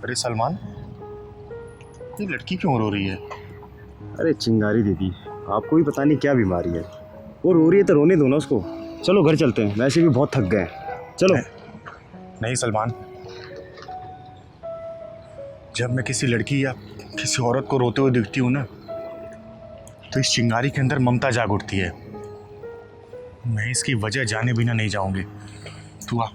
अरे सलमान, ये लड़की क्यों रो रही है? अरे चिंगारी दीदी, आपको भी पता नहीं क्या बीमारी है। वो रो रही है तो रोने दो ना उसको। चलो घर चलते हैं, वैसे भी बहुत थक गए। चलो। नहीं सलमान, जब मैं किसी लड़की या किसी औरत को रोते हुए दिखती हूँ ना, तो इस चिंगारी के अंदर ममता जाग उठती है। मैं इसकी वजह जाने बिना नहीं जाऊंगी। तू आ।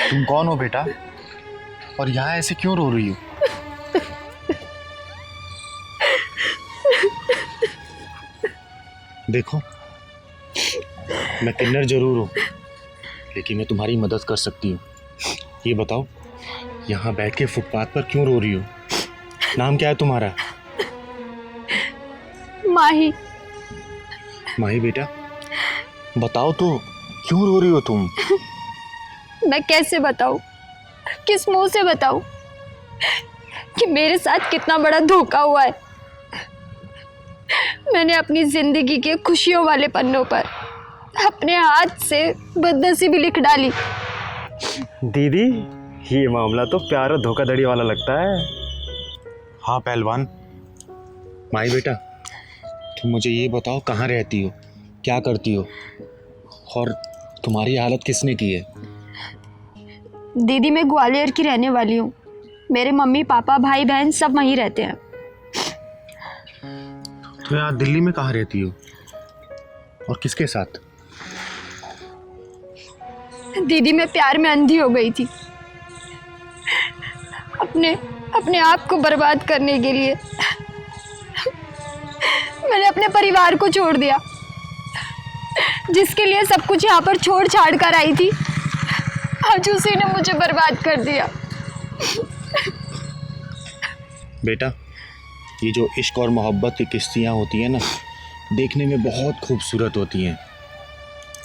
तुम कौन हो बेटा, और यहाँ ऐसे क्यों रो रही हो? देखो, मैं किन्नर जरूर हूँ, लेकिन मैं तुम्हारी मदद कर सकती हूँ। ये बताओ, यहाँ बैठ के फुटपाथ पर क्यों रो रही हो? नाम क्या है तुम्हारा? माही। माही बेटा, बताओ तो, क्यों रो रही हो तुम? मैं कैसे बताऊं, किस मुंह से बताऊं कि मेरे साथ कितना बड़ा धोखा हुआ है। मैंने अपनी जिंदगी के खुशियों वाले पन्नों पर अपने हाथ से बदनसीबी लिख डाली। दीदी, ये मामला तो प्यार और धोखाधड़ी वाला लगता है। हाँ पहलवान। माही बेटा, तुम मुझे ये बताओ, कहाँ रहती हो, क्या करती हो, और तुम्हारी हालत किसने की है? दीदी, मैं ग्वालियर की रहने वाली हूँ। मेरे मम्मी पापा भाई बहन सब वहीं रहते हैं। तो यहाँ दिल्ली में कहाँ रहती हो, और किसके साथ? दीदी, मैं प्यार में अंधी हो गई थी। अपने आप को बर्बाद करने के लिए मैंने अपने परिवार को छोड़ दिया, जिसके लिए सब कुछ यहाँ पर छोड़ छाड़ कर आई थी। आज उसी ने मुझे बर्बाद कर दिया। बेटा, ये जो इश्क और मोहब्बत की किस्तियाँ होती हैं ना, देखने में बहुत खूबसूरत होती हैं,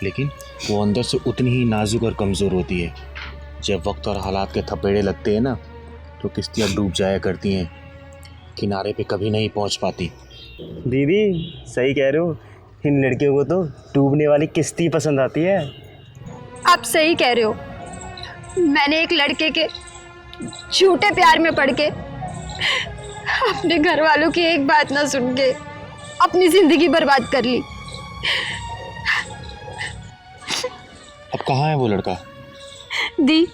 लेकिन वो अंदर से उतनी ही नाजुक और कमज़ोर होती है। जब वक्त और हालात के थपेड़े लगते हैं ना, तो किस्तियाँ डूब जाया करती हैं, किनारे पे कभी नहीं पहुंच पाती। दीदी सही कह रहे हो, इन लड़कियों को तो डूबने वाली किश्ती पसंद आती है। आप सही कह रहे हो। मैंने एक लड़के के झूठे प्यार में पड़ के, अपने घर वालों की एक बात ना सुन के अपनी जिंदगी बर्बाद कर ली। अब कहाँ है वो लड़का? दी,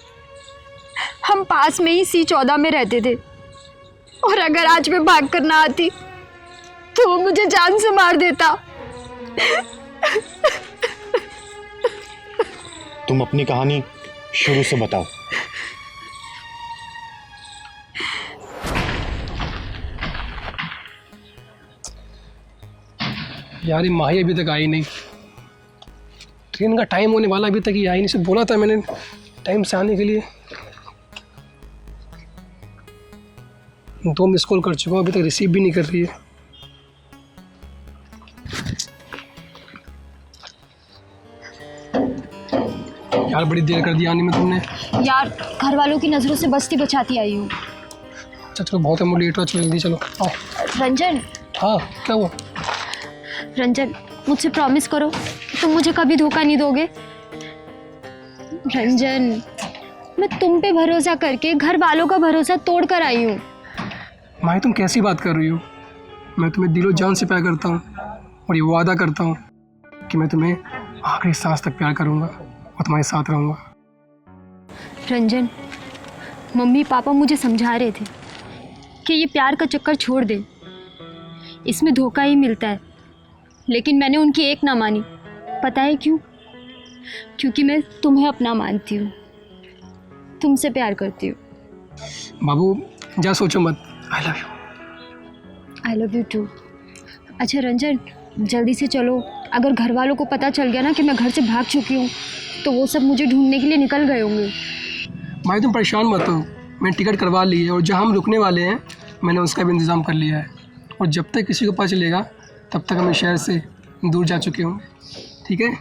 हम पास में ही C14 में रहते थे, और अगर आज मैं भाग कर ना आती तो वो मुझे जान से मार देता। तुम अपनी कहानी शुरू से बताओ। यार, ये माही अभी तक आई नहीं। ट्रेन का टाइम होने वाला, अभी तक ये आई नहीं। से बोला था मैंने टाइम से आने के लिए। 2 मिस कॉल कर चुका हूँ, अभी तक रिसीव भी नहीं कर रही है। यार, बड़ी देर कर दी आने में तुमने। यार, घर वालों की नज़रों से बचती बचाती आई हूँ। अच्छा चलो, बहुत है, लेट हो, चलो जल्दी चलो आओ। रंजन। हाँ, क्या हुआ? रंजन, मुझसे प्रॉमिस करो कि तुम मुझे कभी धोखा नहीं दोगे। रंजन, मैं तुम पे भरोसा करके घर वालों का भरोसा तोड़ कर आई हूँ। माही, तुम कैसी बात कर रही हो? मैं तुम्हें दिलो जान से प्यार करता हूँ, और ये वादा करता हूँ कि मैं तुम्हें आखिरी सांस तक प्यार करूँगा और तुम्हारे साथ रहूँगा। रंजन, मम्मी पापा मुझे समझा रहे थे कि ये प्यार का चक्कर छोड़ दे, इसमें धोखा ही मिलता है, लेकिन मैंने उनकी एक ना मानी। पता है क्यों? क्योंकि मैं तुम्हें अपना मानती हूँ, तुमसे प्यार करती हूँ। बाबू, जा सोचो मत। I love you. I love you too. अच्छा रंजन, जल्दी से चलो। अगर घर वालों को पता चल गया ना कि मैं घर से भाग चुकी हूँ, तो वो सब मुझे ढूंढने के लिए निकल गए होंगे। भाई, तुम परेशान मत हो, मैंने टिकट करवा ली है, और जहाँ हम रुकने वाले हैं मैंने उसका भी इंतज़ाम कर लिया है। और जब तक किसी को पता चलेगा, तब तक हम इस शहर से दूर जा चुके होंगे। ठीक है,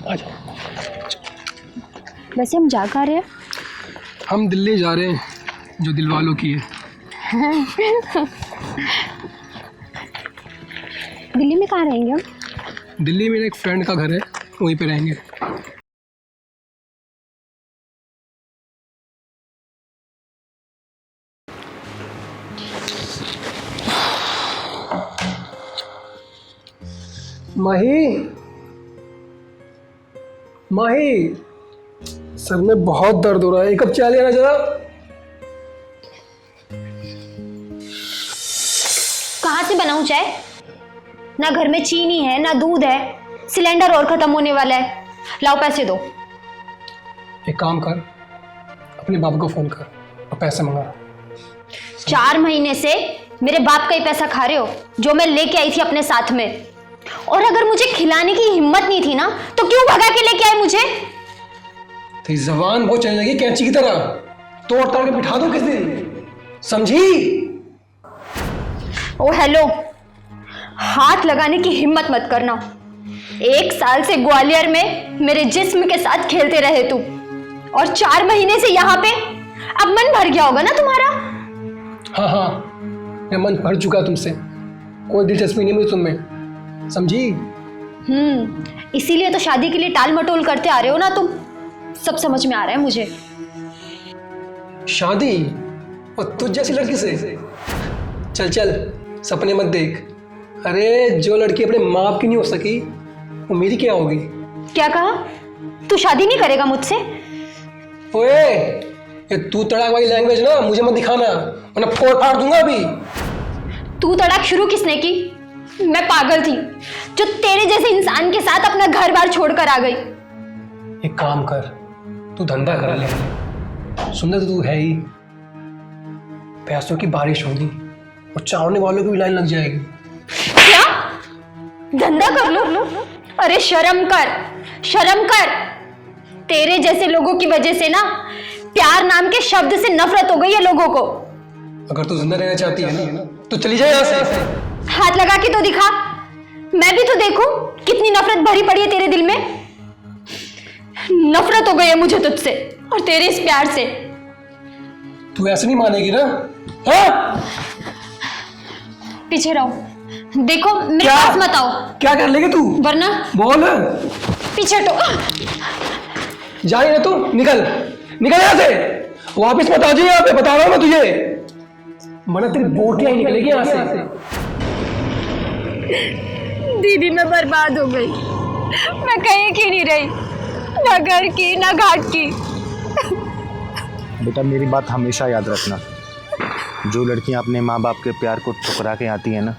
आ जाओ। वैसे हम जा कहाँ रहे हैं? हम दिल्ली जा रहे हैं, जो दिल वालों की है। दिल्ली में कहाँ रहेंगे हम? दिल्ली में मेरे एक फ्रेंड का घर है, वहीं पे रहेंगे। माही, माही, सर में बहुत दर्द हो रहा है, एक कप चाय लेना जरा। कहाँ से बनाऊं चाय? ना घर में चीनी है ना दूध है, सिलेंडर और खत्म होने वाला है। लाओ पैसे दो। एक काम कर, अपने बाबू को फोन कर और पैसे मंगा। 4 महीने से मेरे बाप का ही पैसा खा रहे हो, जो मैं लेके आई थी अपने साथ में। और अगर मुझे खिलाने की हिम्मत नहीं थी ना, तो क्यों भगा के लेके आए मुझे? तेरी जबान बहुत चलने लगी कैंची की तरह, तोड़ ताड़ के बिठा दूं किस दिन, समझी? ओ हेलो, हाथ लगाने की हिम्मत मत करना। 1 साल से ग्वालियर में मेरे जिस्म के साथ खेलते रहे तुम, और 4 महीने से यहाँ पे। अब मन भर गया होगा ना तुम्हारा? हाँ हाँ, मेरा मन भर चुका तुमसे, कोई दिलचस्पी नहीं मुझे तुममें, समझी? इसीलिए तो शादी के लिए टाल मटोल करते आ रहे हो ना तुम। सब समझ में आ रहा है मुझे। शादी? और तुझ जैसी लड़की से? चल चल, सपने मत देख। अरे जो लड़की अपने माँ बाप की नहीं हो सकी, वो मेरी क्या होगी? क्या कहा? तू शादी नहीं करेगा मुझसे? ओए, ये तू तड़ाक वाली लैंग्वेज ना मुझे मत दिखाना, वरना फोड़ फाड़ दूंगा अभी। तू तड़ाक शुरू किसने की? मैं पागल थी जो तेरे जैसे इंसान के साथ अपना घर बार छोड़कर आ गई। एक काम कर, तू धंधा कर ले, सुंदर तो तू है ही, पैसों की बारिश होगी और चावने वालों की भी लाइन लग जाएगी। क्या? धंधा कर लो? अरे शर्म कर, शर्म कर। तेरे जैसे लोगों की वजह से ना प्यार नाम के शब्द से नफरत हो गई है लोगों को। अगर तू जिंदा रहना चाहती है ना, तो चली जाए यहाँ से। हाथ लगा के तो दिखा, मैं भी तो देखूं कितनी नफरत भरी पड़ी है तेरे दिल में। नफरत हो गई है मुझे तुझसे और तेरे इस प्यार से। तू ऐसे नहीं मानेगी ना? हाँ? पीछे रहो, देखो मेरे पास मत आओ। क्या कर लेगी तू? वरना बोल। पीछे हटो। जा रही है तू? निकल निकल यहाँ से, वापिस मत आ जाइए यहाँ पे, बता रहा हूँ मैं तुझे, वरना तेरी बोटियां ही निकलेगी यहाँ से। दीदी मैं बर्बाद हो गई, मैं कहीं की नहीं रही, ना घर की ना घाट की। बेटा मेरी बात हमेशा याद रखना, जो लड़कियां अपने माँ बाप के प्यार को ठुकरा के आती हैं ना,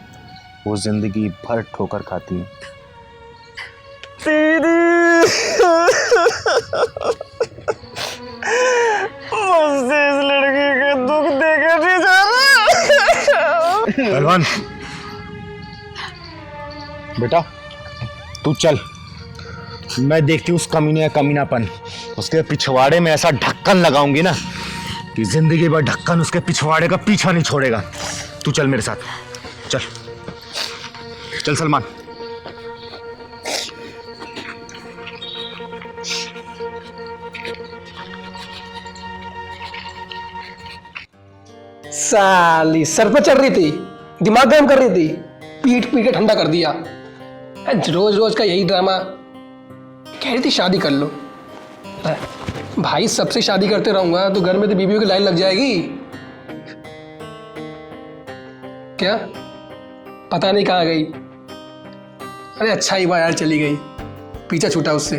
वो जिंदगी भर ठोकर खाती हैं। मुझसे इस लड़की का दुख देखा नहीं जा रहा। पहलवान बेटा तू चल, मैं देखती हूँ उस कमीने का कमीनापन, उसके पिछवाड़े में ऐसा ढक्कन लगाऊंगी ना कि जिंदगी भर ढक्कन उसके पिछवाड़े का पीछा नहीं छोड़ेगा। तू चल मेरे साथ, चल चल सलमान। साली सर पे चढ़ रही थी, दिमाग गर्म कर रही थी, पीट पीट के ठंडा कर दिया। रोज रोज का यही ड्रामा। कह रही थी शादी कर लो, भाई सबसे शादी करते रहूंगा तो घर में तो बीबियों की लाइन लग जाएगी। क्या पता नहीं कहाँ गई। अरे अच्छा ही हुआ यार चली गई, पीछा छूटा उससे।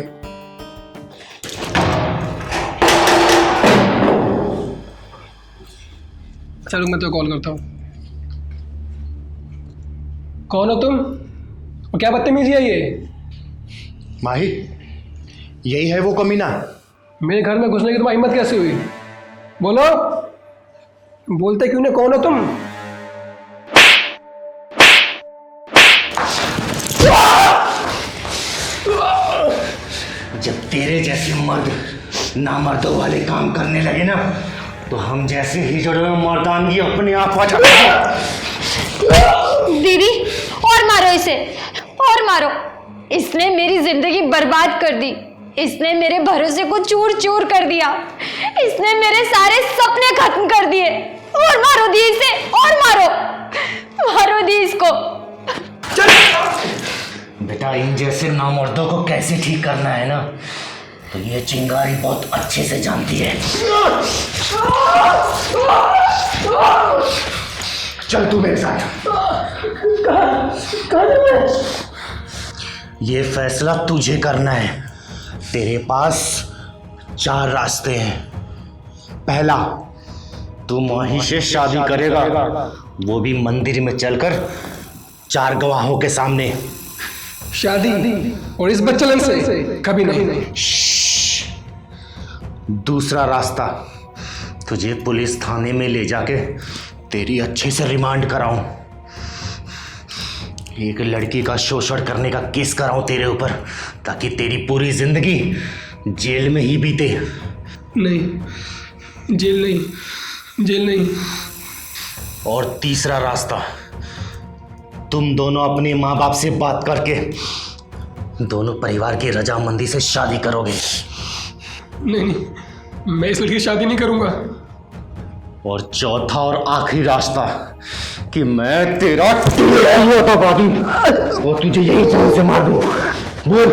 चलो मैं तो कॉल करता हूँ। कौन हो तुम और क्या बदतमीजी है ये? माही यही है वो कमीना। मेरे घर में घुसने की तुम्हारी हिम्मत कैसे हुई? बोलो, बोलते क्यों नहीं? कौन हो तुम? जब तेरे जैसे मर्द नामर्दों वाले काम करने लगे ना, तो हम जैसे हिजड़ों में मर्दानगी अपने आप आ जाती है। दीदी और मारो इसे, और मारो। इसने मेरी जिंदगी बर्बाद कर दी, इसने मेरे भरोसे को चूर चूर कर दिया, इसने मेरे सारे सपने खत्म कर दिए। और मारो दी इसे, और मारो, मारो दी इसको। बेटा इन जैसे नामर्दों को कैसे ठीक करना है ना, तो ये चिंगारी बहुत अच्छे से जानती है। चल तू मेरे साथ। ये फैसला तुझे करना है। तेरे पास 4 रास्ते हैं। पहला, तू माही से शादी करेगा, वो भी मंदिर में चलकर 4 गवाहों के सामने। शादी और इस बच्चलन से कभी नहीं। दूसरा रास्ता, तुझे पुलिस थाने में ले जाके तेरी अच्छे से रिमांड कराऊं, एक लड़की का शोषण करने का केस कराऊं तेरे ऊपर, ताकि तेरी पूरी जिंदगी जेल में ही बीते। नहीं, जेल नहीं, जेल नहीं। और तीसरा रास्ता, तुम दोनों अपने माँ बाप से बात करके दोनों परिवार की रजामंदी से शादी करोगे। नहीं, मैं इस लड़की की शादी नहीं करूंगा। और चौथा और आखिरी रास्ता, कि मैं तेरा होतावादी और तुझे यही जान से मार दूं। बोल,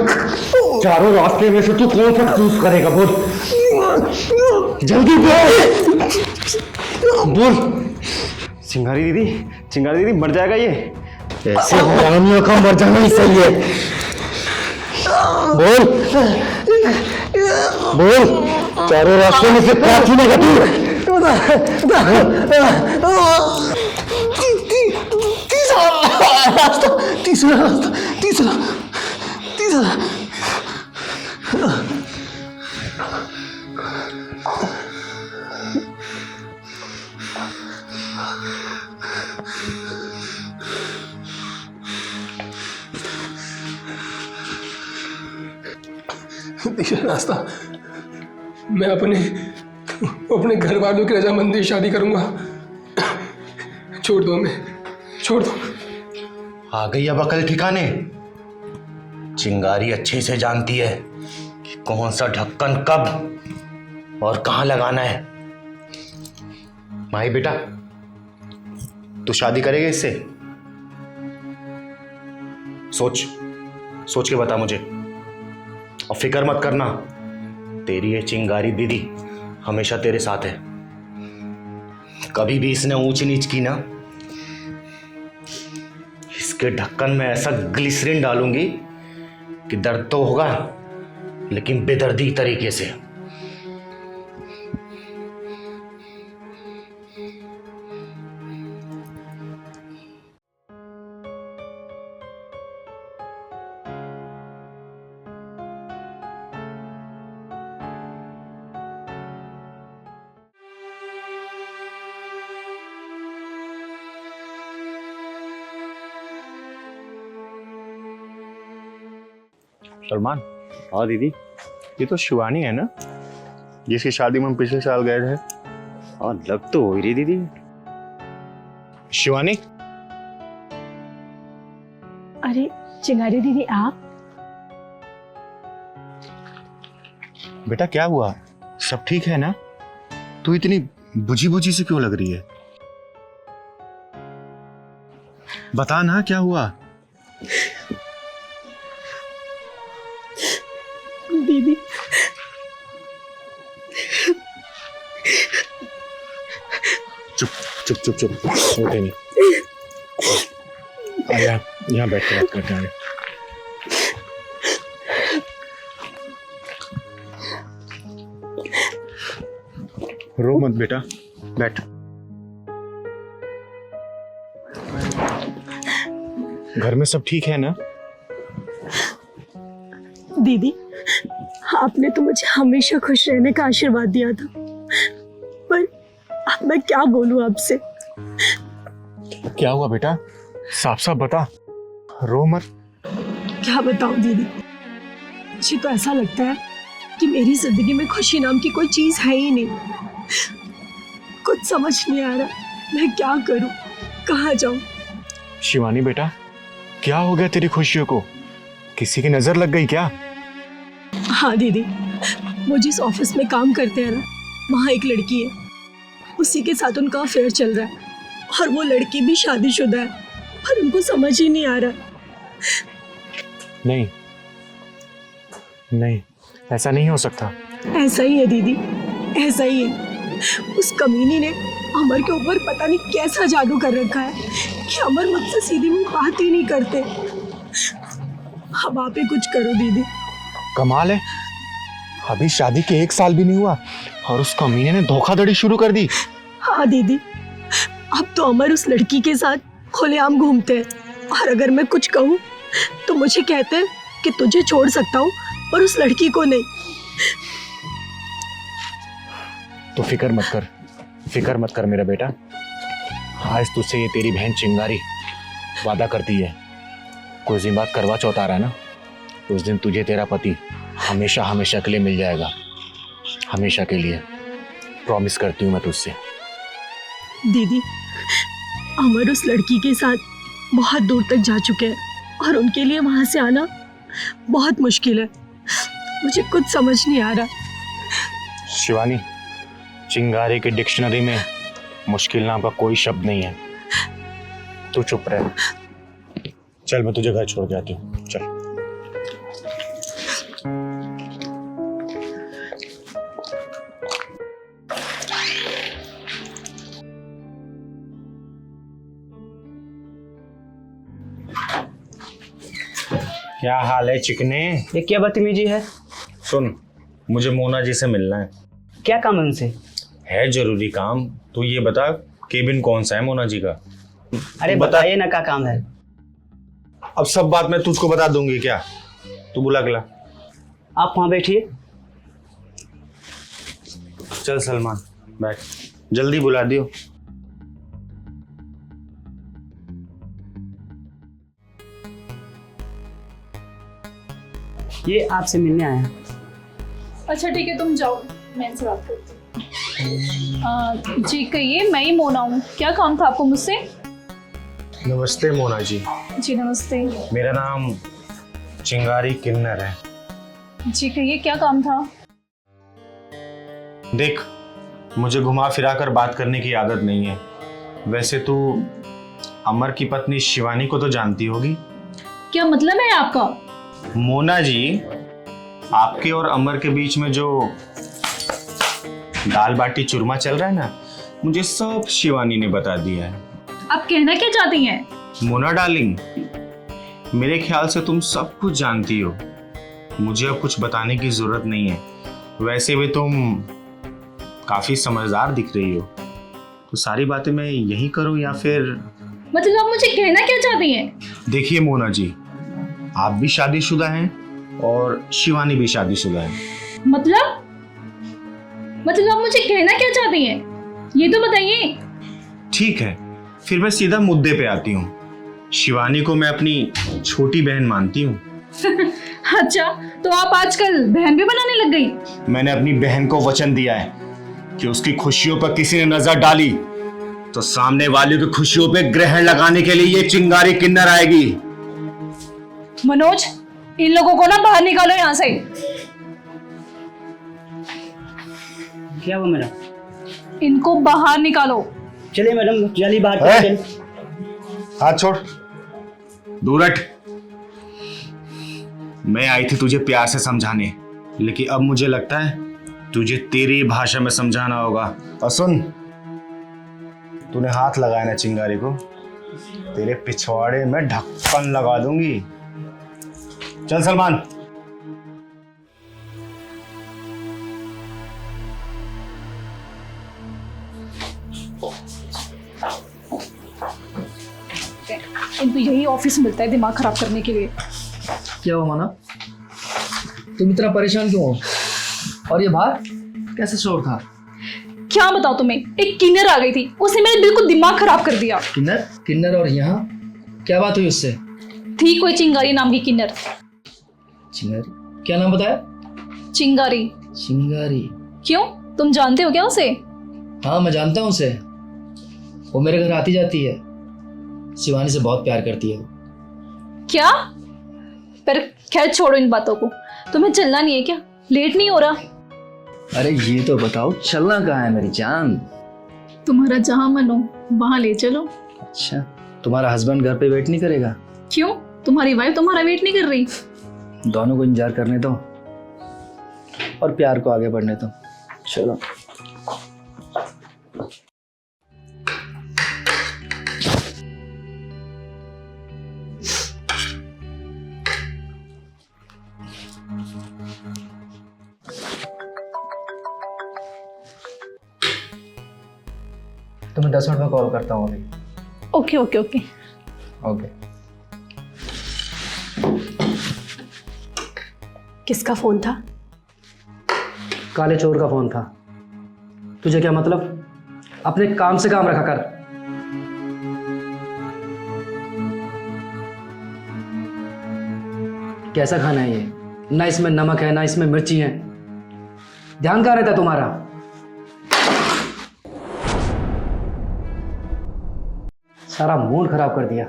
चारों रास्ते में से तू कौन सा चूज करेगा? बोल जल्दी बोल। चिंगारी दीदी मर जाएगा ये? ऐसे हरामियों का मर जाना ही सही है। बोल बोल, चारों रास्ते में से क्या चुनेगा तू? तीसरा। तीसरा रास्ता, मैं अपने घर वालों की रजामंदी से शादी करूंगा। छोड़ दो हमें, छोड़ दो। आ गई अब अकल ठिकाने। चिंगारी अच्छे से जानती है कि कौन सा ढक्कन कब और कहां लगाना है। माही बेटा, तू शादी करेगा इससे? सोच के बता मुझे, और फिक्र मत करना, तेरी ये चिंगारी दीदी हमेशा तेरे साथ है। कभी भी इसने ऊंच नीच की ना, इसके ढक्कन में ऐसा ग्लिसरीन डालूंगी कि दर्द तो होगा, लेकिन बेदर्दी तरीके से। सलमान, हाँ दीदी। ये तो शिवानी है ना, जिसकी शादी में हम पिछले साल गए थे? हाँ, लग तो हो ही रही दीदी। शिवानी, अरे चिंगारी दीदी आप? बेटा क्या हुआ? सब ठीक है ना? तू इतनी बुझी से क्यों लग रही है? बता ना, क्या हुआ? दीदी, चुप होते नहीं। यहाँ बैठ के बात करते हैं। रो मत बेटा, बैठ। घर में सब ठीक है ना? दीदी आपने तो मुझे हमेशा खुश रहने का आशीर्वाद दिया था, पर अब मैं क्या बोलूं आपसे? क्या हुआ बेटा? साफ साफ बता, रो मत। क्या बताऊं दीदी, मुझे तो ऐसा लगता है कि मेरी जिंदगी में खुशी नाम की कोई चीज है ही नहीं। कुछ समझ नहीं आ रहा, मैं क्या करूं, कहाँ जाऊं? शिवानी बेटा, क्या हो गया तेरी खुशियों को? किसी की नजर लग गई क्या? हाँ दीदी, वो जिस ऑफिस में काम करते हैं ना, वहाँ एक लड़की है, उसी के साथ उनका अफेयर चल रहा है, और वो लड़की भी शादीशुदा है, पर उनको समझ ही नहीं आ रहा। नहीं नहीं, ऐसा नहीं हो सकता। ऐसा ही है दीदी, ऐसा ही है। उस कमीनी ने अमर के ऊपर पता नहीं कैसा जादू कर रखा है कि अमर मुझसे सीधी मुंह बात ही नहीं करते। अब आप ही कुछ करो दीदी। कमाल है, अभी शादी के 1 साल भी नहीं हुआ और उस कमीने ने धोखाधड़ी शुरू कर दी। हाँ दीदी, अब तो अमर उस लड़की के साथ खुलेआम घूमते हैं और अगर मैं कुछ कहूँ तो मुझे कहते हैं कि तुझे छोड़ सकता हूँ और उस लड़की को नहीं। तो फिक्र मत कर मेरा बेटा। आज तुझसे ये तेरी बहन चिंगारी वादा करती है, कुछ दिन बाद करवा चौथ आ रहा है ना, उस दिन तुझे तेरा पति हमेशा हमेशा के लिए मिल जाएगा, हमेशा के लिए। प्रॉमिस करती हूँ मैं तुझसे। दीदी, अमर उस लड़की के साथ बहुत दूर तक जा चुके हैं और उनके लिए वहां से आना बहुत मुश्किल है। मुझे कुछ समझ नहीं आ रहा। शिवानी, चिंगारी की डिक्शनरी में मुश्किल नाम का कोई शब्द नहीं है। तू चुप रह। चल मैं तुझे घर छोड़ के आती हूँ, चल। क्या हाल है चिकने? ये क्या बदतमीजी है? सुन, मुझे मोना जी से मिलना है। क्या काम है उनसे? है जरूरी काम। तू ये बता, केबिन कौन सा है मोना जी का? अरे बता। बताइए ना, क्या काम है? अब सब बात मैं तुझको बता दूंगी क्या? तू बुला के ला। आप वहाँ बैठिए। चल सलमान, बैठ, जल्दी बुला दियो। ये आपसे मिलने आए हैं। अच्छा ठीक है, तुम जाओ, मैं इनसे बात करती हूँ। जी कहिए, मैं ही मोना हूँ। क्या काम था आपको मुझसे? नमस्ते मोना जी। जी नमस्ते। मेरा नाम चिंगारी किन्नर है। जी कहिए, क्या काम था? देख, मुझे घुमा फिरा कर बात करने की आदत नहीं है। वैसे तू अमर की पत्नी शिवानी को तो जानती होगी। क्या मतलब है आपका? मोना जी, आपके और अमर के बीच में जो दाल बाटी चूरमा चल रहा है ना, मुझे सब शिवानी ने बता दिया है। आप कहना क्या चाहती हैं? मोना डार्लिंग, मेरे ख्याल से तुम सब कुछ जानती हो, मुझे अब कुछ बताने की जरूरत नहीं है। वैसे भी तुम काफी समझदार दिख रही हो, तो सारी बातें मैं यही करूं या फिर? मतलब आप मुझे कहना क्या चाहती हैं? देखिए मोना जी, आप भी शादीशुदा हैं और शिवानी भी शादीशुदा है। मतलब आप मुझे कहना क्या चाहती हैं? ये तो बताइए। ठीक है, फिर मैं सीधा मुद्दे पे आती हूँ। शिवानी को मैं अपनी छोटी बहन मानती हूँ। अच्छा, तो आप आजकल बहन भी बनाने लग गई? मैंने अपनी बहन को वचन दिया है कि उसकी खुशियों पर किसी ने नजर डाली तो सामने वाले की खुशियों पे ग्रहण लगाने के लिए ये चिंगारी किन्नर आएगी। मनोज, इन लोगों को ना बाहर निकालो यहाँ से। क्या हुआ मैडम? इनको बाहर निकालो। चलिए मैडम, जल्दी बाहर है? चलिए। हाथ छोड़, दूर हट। मैं आई थी तुझे प्यार से समझाने, लेकिन अब मुझे लगता है तुझे तेरी भाषा में समझाना होगा। और सुन, तूने हाथ लगाया ना चिंगारी को, तेरे पिछवाड़े में ढक्कन लगा दूंगी। चल सलमान। इनको यही ऑफिस मिलता है दिमाग खराब करने के लिए। क्या हुआ माना, तुम इतना परेशान क्यों हो? और ये बाहर कैसे शोर था? क्या बताओ तुम्हें, एक किन्नर आ गई थी, उसने मेरे बिल्कुल दिमाग खराब कर दिया। किन्नर और यहाँ क्या बात हुई उससे? थी कोई चिंगारी नाम की किन्नर। चिंगारी? क्या नाम बताया? चिंगारी। चिंगारी? क्यों, तुम जानते हो क्या उसे? हाँ मैं जानता हूँ उसे, वो मेरे घर आती जाती है, शिवानी से बहुत प्यार करती है वो। क्या? पर खैर छोड़ो इन बातों को। तुम्हें चलना नहीं है क्या? लेट नहीं हो रहा? अरे ये तो बताओ, चलना कहाँ है मेरी जान? तुम्हारा जहां मन हो वहां ले चलो। अच्छा, तुम्हारा हस्बैंड घर पे वेट नहीं करेगा? क्यों, तुम्हारी वाइफ तुम्हारा वेट नहीं कर रही? दोनों को इंतजार करने दो और प्यार को आगे बढ़ने दो। चलो। तुम्हें 10 मिनट में कॉल करता हूँ अभी। Okay okay okay. ओके। किसका फोन था? काले चोर का फोन था। तुझे क्या मतलब? अपने काम से काम रखा कर। कैसा खाना है ये? ना इसमें नमक है ना इसमें मिर्ची है। ध्यान कहाँ रहता है तुम्हारा? सारा मूड खराब कर दिया।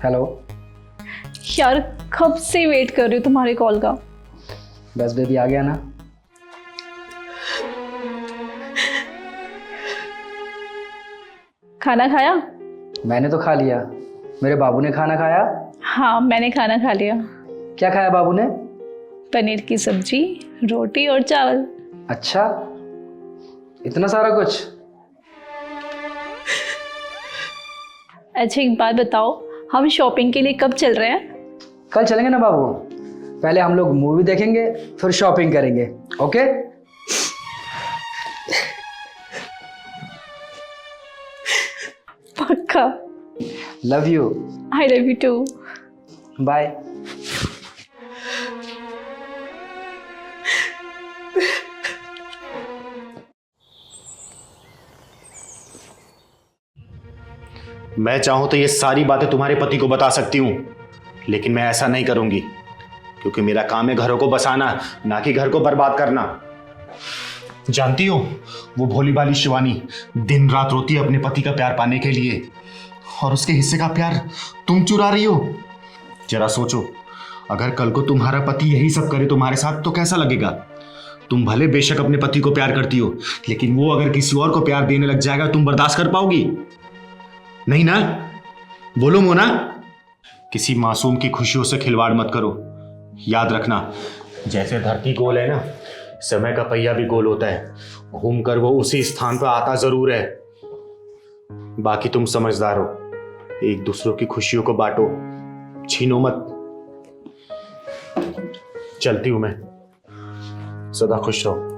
हेलो। यार कब से वेट कर रही हूँ तुम्हारे कॉल का। बस बेबी आ गया ना। खाना खाया? मैंने तो खा लिया। मेरे बाबू ने खाना खाया? हाँ मैंने खाना खा लिया। क्या खाया बाबू ने? पनीर की सब्जी, रोटी और चावल। अच्छा, इतना सारा कुछ? अच्छा एक बात बताओ, हम शॉपिंग के लिए कब चल रहे हैं? कल चलेंगे ना बाबू। पहले हम लोग मूवी देखेंगे फिर शॉपिंग करेंगे। ओके? पक्का। Love you. I love you too. Bye. मैं चाहूं तो ये सारी बातें तुम्हारे पति को बता सकती हूं, लेकिन मैं ऐसा नहीं करूंगी क्योंकि मेरा काम है घरों को बसाना, ना कि घर को बर्बाद करना। जानती हो, वो भोली भाली शिवानी दिन रात रोती है अपने पति का प्यार पाने के लिए, और उसके हिस्से का प्यार तुम चुरा रही हो। जरा सोचो, अगर कल को तुम्हारा पति यही सब करे तुम्हारे साथ तो कैसा लगेगा? तुम भले बेशक अपने पति को प्यार करती हो, लेकिन वो अगर किसी और को प्यार देने लग जाएगा तुम बर्दाश्त कर पाओगी? नहीं ना? बोलो मोना। किसी मासूम की खुशियों से खिलवाड़ मत करो। याद रखना, जैसे धरती गोल है ना, समय का पहिया भी गोल होता है। घूमकर वो उसी स्थान पर आता जरूर है। बाकी तुम समझदार हो, एक दूसरों की खुशियों को बांटो, छीनो मत। चलती हूं मैं, सदा खुश रहो।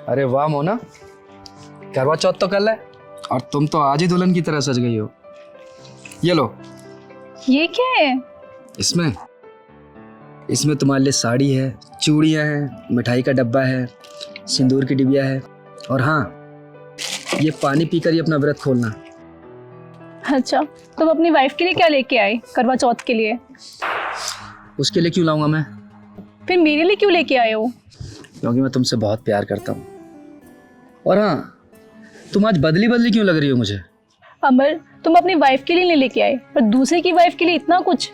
अरे वाह मोना, करवा चौथ तो कल है और तुम तो आज ही दुल्हन की तरह सज गई हो। ये लो। ये क्या है? इसमें तुम्हारे लिए साड़ी है, चूड़ियाँ हैं, मिठाई का डब्बा है, सिंदूर की डिबिया है, और हाँ, ये पानी पीकर ही अपना व्रत खोलना। अच्छा, तुम अपनी वाइफ के लिए क्या लेके आए करवा चौथ के लिए? उसके लिए क्यों लाऊंगा मैं? फिर मेरे लिए क्यों लेके आए हो? क्योंकि मैं तुमसे बहुत प्यार करता हूँ। और हाँ, तुम आज बदली बदली क्यों लग रही हो मुझे? अमर, तुम अपनी वाइफ के लिए नहीं लेके आए, पर दूसरे की वाइफ के लिए इतना कुछ?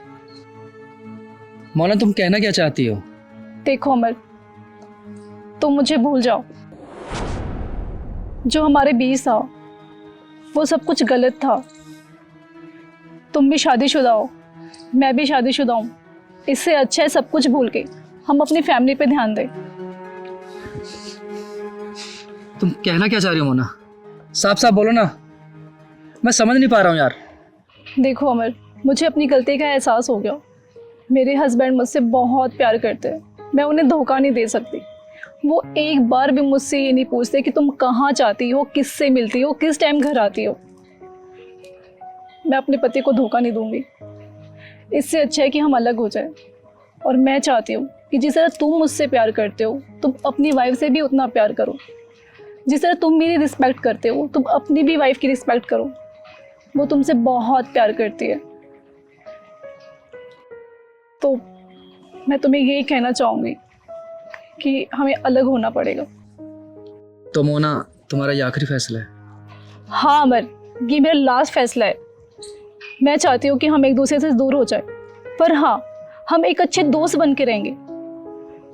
मोना, तुम कहना क्या चाहती हो? देखो अमर, तुम मुझे भूल जाओ। जो हमारे बीच था वो सब कुछ गलत था। तुम भी शादीशुदा हो, मैं भी शादीशुदा हूँ। इससे अच्छा है सब कुछ भूल के हम अपनी फैमिली पे ध्यान दें। तुम कहना क्या चाह रही हो मोना? साफ साफ बोलो ना, मैं समझ नहीं पा रहा हूँ यार। देखो अमर, मुझे अपनी गलती का एहसास हो गया। मेरे हस्बैंड मुझसे बहुत प्यार करते हैं, मैं उन्हें धोखा नहीं दे सकती। वो एक बार भी मुझसे ये नहीं पूछते कि तुम कहाँ जाती हो, किससे मिलती हो, किस टाइम घर आती हो। मैं अपने पति को धोखा नहीं दूंगी। इससे अच्छा है कि हम अलग हो जाए। और मैं चाहती हूँ कि जिस तरह तुम मुझसे प्यार करते हो तुम अपनी वाइफ से भी उतना प्यार करो। जिस तरह तुम मेरी रिस्पेक्ट करते हो तुम अपनी भी वाइफ की रिस्पेक्ट करो। वो तुमसे बहुत प्यार करती है। तो मैं तुम्हें यही कहना चाहूँगी कि हमें अलग होना पड़ेगा। तो मोना, तुम्हारा ये आखिरी फैसला है? हाँ अमर, ये मेरा लास्ट फैसला है। मैं चाहती हूँ कि हम एक दूसरे से दूर हो जाए, पर हाँ, हम एक अच्छे दोस्त बन के रहेंगे।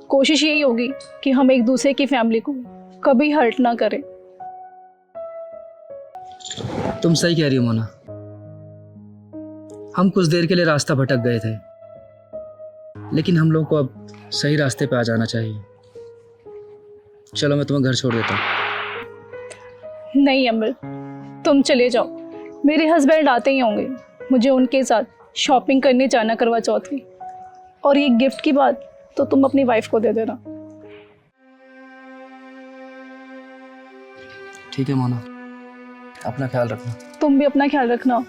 कोशिश यही होगी कि हम एक दूसरे की फैमिली को कभी हर्ट ना करें। तुम सही कह रही हो मोना। हम कुछ देर के लिए रास्ता भटक गए थे, लेकिन हम लोग को अब सही रास्ते पे आ जाना चाहिए। चलो मैं तुम्हें घर छोड़ देता हूँ। नहीं अमर, तुम चले जाओ। मेरे हस्बैंड आते ही होंगे। मुझे उनके साथ शॉपिंग करने जाना करवा चौथ की। और ये गिफ्ट की बात तो तुम अपनी वाइफ को दे देना। ठीक है मोना, अपना ख्याल रखना। तुम भी अपना ख्याल रखना।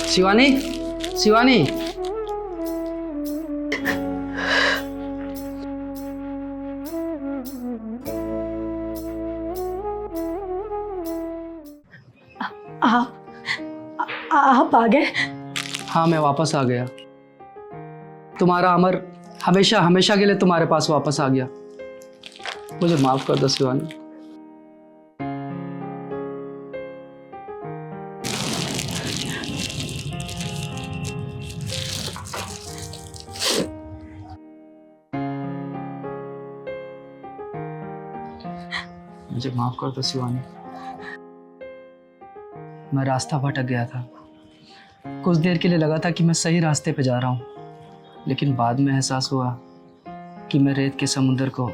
शिवानी, शिवानी, आप आ गए? हाँ मैं वापस आ गया। तुम्हारा अमर हमेशा हमेशा के लिए तुम्हारे पास वापस आ गया। मुझे माफ कर दो शिवानी। मुझे माफ कर दो शिवानी। मैं रास्ता भटक गया था। कुछ देर के लिए लगा था कि मैं सही रास्ते पे जा रहा हूँ, लेकिन बाद में एहसास हुआ कि मैं रेत के समुंदर को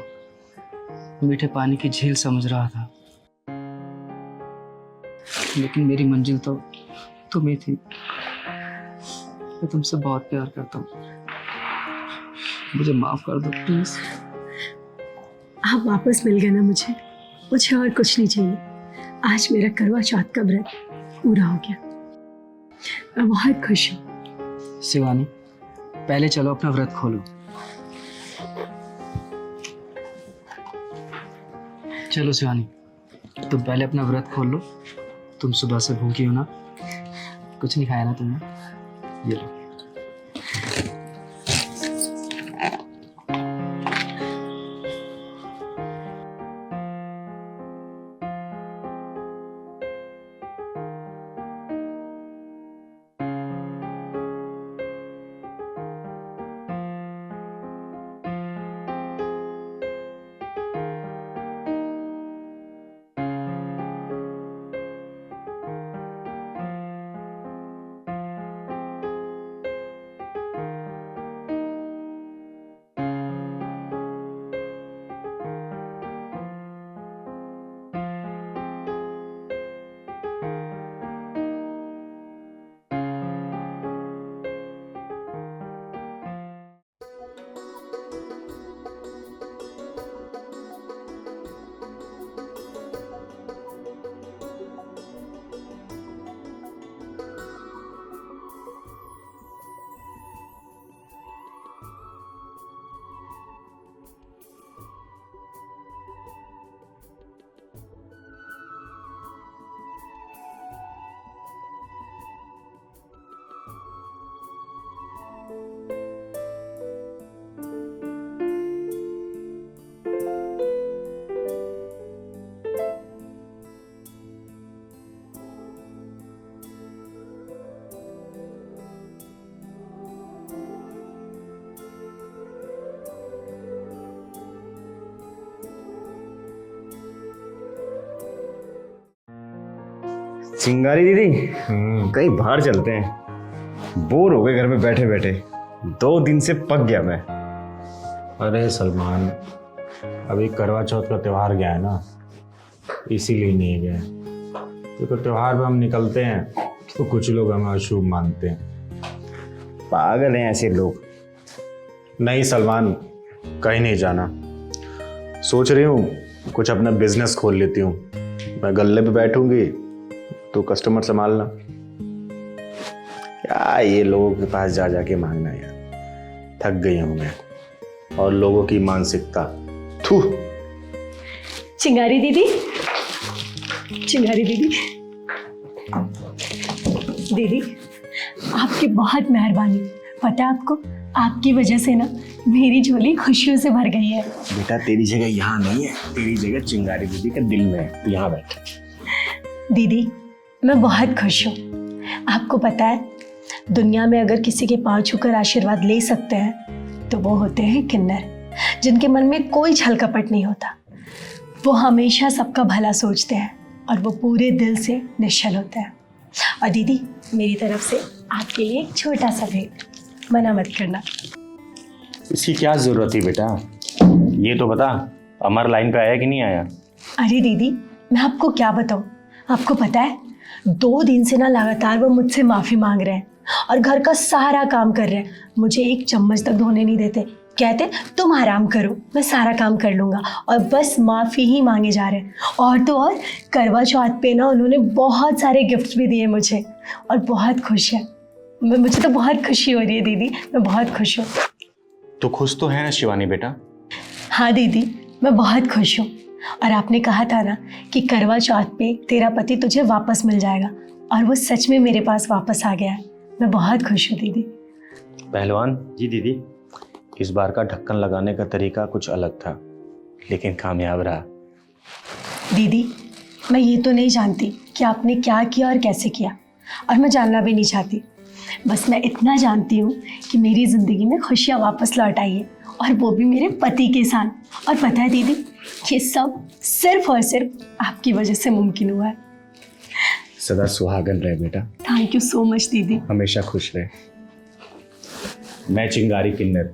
मीठे पानी की झील समझ रहा था। लेकिन मेरी मंजिल तो तुम ही थी। मैं तुमसे बहुत प्यार करता हूँ। मुझे माफ कर दो प्लीज। आप वापस मिल गए ना मुझे और कुछ नहीं चाहिए। आज मेरा करवा चौथ का व्रत पूरा हो गया। मैं बहुत खुश हूँ। शिवानी, पहले चलो अपना व्रत खोलो। चलो शिवानी, तुम पहले अपना व्रत खोल लो। तुम सुबह से भूखी हो ना, कुछ नहीं खाया ना तुमने? ये लो। चिंगारी दीदी, कहीं बाहर चलते हैं। बोर हो गए घर में बैठे बैठे, 2 दिन से पक गया मैं। अरे सलमान, अभी करवा चौथ का त्यौहार गया है ना, इसीलिए नहीं गए। तो त्यौहार में हम निकलते हैं तो कुछ लोग हमें अशुभ मानते हैं। पागल हैं ऐसे लोग। नहीं सलमान, कहीं नहीं जाना। सोच रही हूँ कुछ अपना बिजनेस खोल लेती हूँ। मैं गल्ले पे बैठूंगी तो कस्टमर संभालना। क्या ये लोगों के पास जा जाके मांगना यार, थक गई हूँ मैं। और लोगों की मानसिकता, थू। चिंगारी दीदी, चिंगारी दीदी, दीदी आपकी बहुत मेहरबानी। पता है आपको, आपकी वजह से ना मेरी झोली खुशियों से भर गई है। बेटा तेरी जगह यहाँ नहीं है, तेरी जगह चिंगारी दीदी के दिल में है। तू यहाँ बैठ। दीदी मैं बहुत खुश हूँ। आपको पता है, दुनिया में अगर किसी के पाँव छूकर आशीर्वाद ले सकते हैं तो वो होते हैं किन्नर, जिनके मन में कोई छल कपट नहीं होता। वो हमेशा सबका भला सोचते हैं और वो पूरे दिल से निश्चल होते हैं। और दीदी मेरी तरफ से आपके लिए एक छोटा सा भेंट, मना मत करना। इसकी क्या जरूरत थी बेटा, ये तो बता अमर लाइन पे आया कि नहीं आया? अरे दीदी मैं आपको क्या बताऊँ, आपको पता है 2 दिन से ना लगातार वो मुझसे माफ़ी मांग रहे हैं और घर का सारा काम कर रहे हैं। मुझे एक चम्मच तक धोने नहीं देते, कहते तुम आराम करो मैं सारा काम कर लूँगा, और बस माफ़ी ही मांगे जा रहे हैं। और तो और करवा चौथ पे ना उन्होंने बहुत सारे गिफ्ट भी दिए मुझे और बहुत खुश है। मुझे तो बहुत खुशी हो रही है दीदी, मैं बहुत खुश हूँ। तो खुश तो है ना शिवानी बेटा? हाँ दीदी मैं बहुत खुश हूँ। और आपने कहा था ना कि करवा चौथ पे तेरा पति तुझे वापस मिल जाएगा, और वो सच में मेरे पास वापस आ गया है। मैं बहुत खुश हूँ दीदी। पहलवान जी दीदी। इस बार का ढक्कन लगाने का तरीका कुछ अलग था, लेकिन कामयाब रहा। दीदी मैं ये तो नहीं जानती कि आपने क्या किया और कैसे किया, और मैं जानना भी नहीं चाहती। बस मैं इतना जानती हूँ कि मेरी ज़िंदगी में खुशियाँ वापस लौट आई है, और वो भी मेरे पति के साथ। और पता है दीदी, ये सब सिर्फ और सिर्फ आपकी वजह से मुमकिन हुआ है। सदा सुहागन रहे बेटा। थैंक यू सो मच दीदी। हमेशा खुश रहे। मैं चिंगारी किन्नर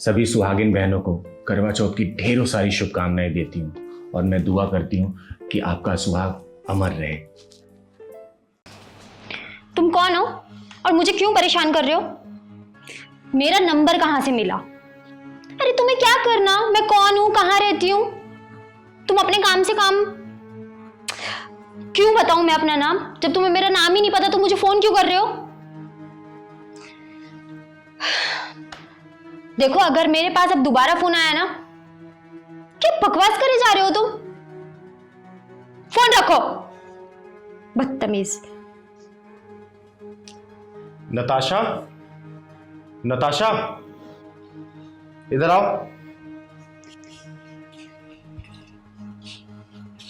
सभी सुहागिन बहनों को करवा चौथ की ढेरों सारी शुभकामनाएं देती हूँ, और मैं दुआ करती हूँ कि आपका सुहाग अमर रहे। तुम कौन हो और मुझे क्यों परेशान कर रहे हो? मेरा नंबर कहाँ से मिला? अरे तुम्हें क्या करना, मैं कौन हूँ, कहाँ रहती हूँ? तुम अपने काम से काम। क्यों बताऊं मैं अपना नाम, जब तुम्हें मेरा नाम ही नहीं पता तो मुझे फोन क्यों कर रहे हो? देखो अगर मेरे पास अब दोबारा फोन आया ना, क्या बकवास करे जा रहे हो तुम? फोन रखो, बदतमीज। नताशा, नताशा इधर आओ।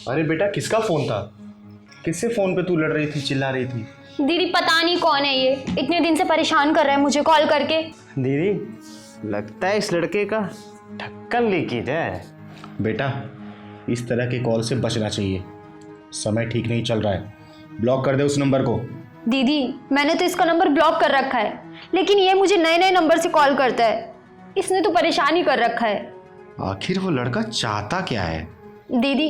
अरे बेटा किसका फोन था? किससे फोन पे तू लड़ रही थी, चिल्ला रही थी? दीदी पता नहीं कौन है ये, इतने दिन से परेशान कर रहा है मुझे कॉल करके। दीदी लगता है इस लड़के का ढक्कन लीकेज है। बेटा इस तरह के कॉल से बचना चाहिए, समय ठीक नहीं चल रहा है। ब्लॉक कर दे उस नंबर को। दीदी मैंने तो इसका नंबर ब्लॉक कर रखा है, लेकिन ये मुझे नए नए नंबर से कॉल करता है। इसने तो परेशान ही कर रखा है। आखिर वो लड़का चाहता क्या है? दीदी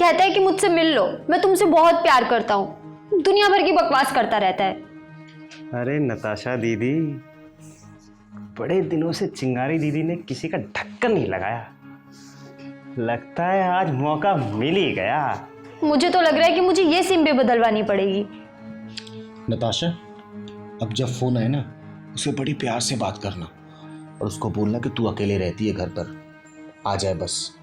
कहता है कि मुझसे मिल लो, मैं तुमसे बहुत प्यार करता हूँ। दुनिया भर की बकवास करता रहता है। अरे नताशा दीदी, बड़े दिनों से चिंगारी दीदी ने किसी का ढक्कन नहीं लगाया। लगता है आज मौका मिल ही गया। मुझे तो लग रहा है कि मुझे ये सिम भी बदलवानी पड़ेगी। नताशा अब जब फोन आए ना, उसे बड़ी प्यार से बात करना और उसको बोलना कि तू अकेले रहती है घर पर, आ जाए बस।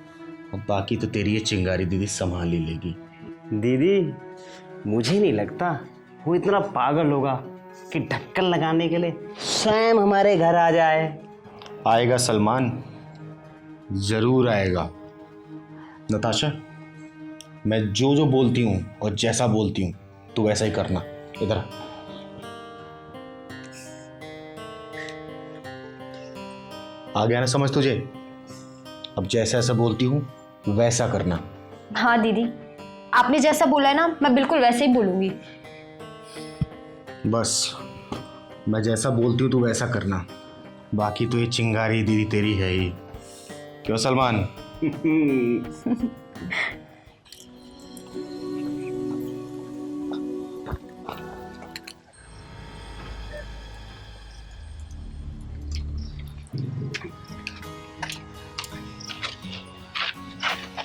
और बाकी तो तेरी ये चिंगारी दीदी संभाल ही लेगी। दीदी मुझे नहीं लगता वो इतना पागल होगा कि ढक्कन लगाने के लिए स्वयं हमारे घर आ जाए। आएगा सलमान, जरूर आएगा। नताशा मैं जो जो बोलती हूँ और जैसा बोलती हूँ तू वैसा ही करना। इधर आ गया ना समझ तुझे? अब जैसा ऐसा बोलती हूँ वैसा करना। हाँ दीदी, आपने जैसा बोला है ना, मैं बिल्कुल वैसे ही बोलूँगी। बस मैं जैसा बोलती हूँ तू वैसा करना, बाकी तो ये चिंगारी दीदी तेरी है ही। क्यों सलमान?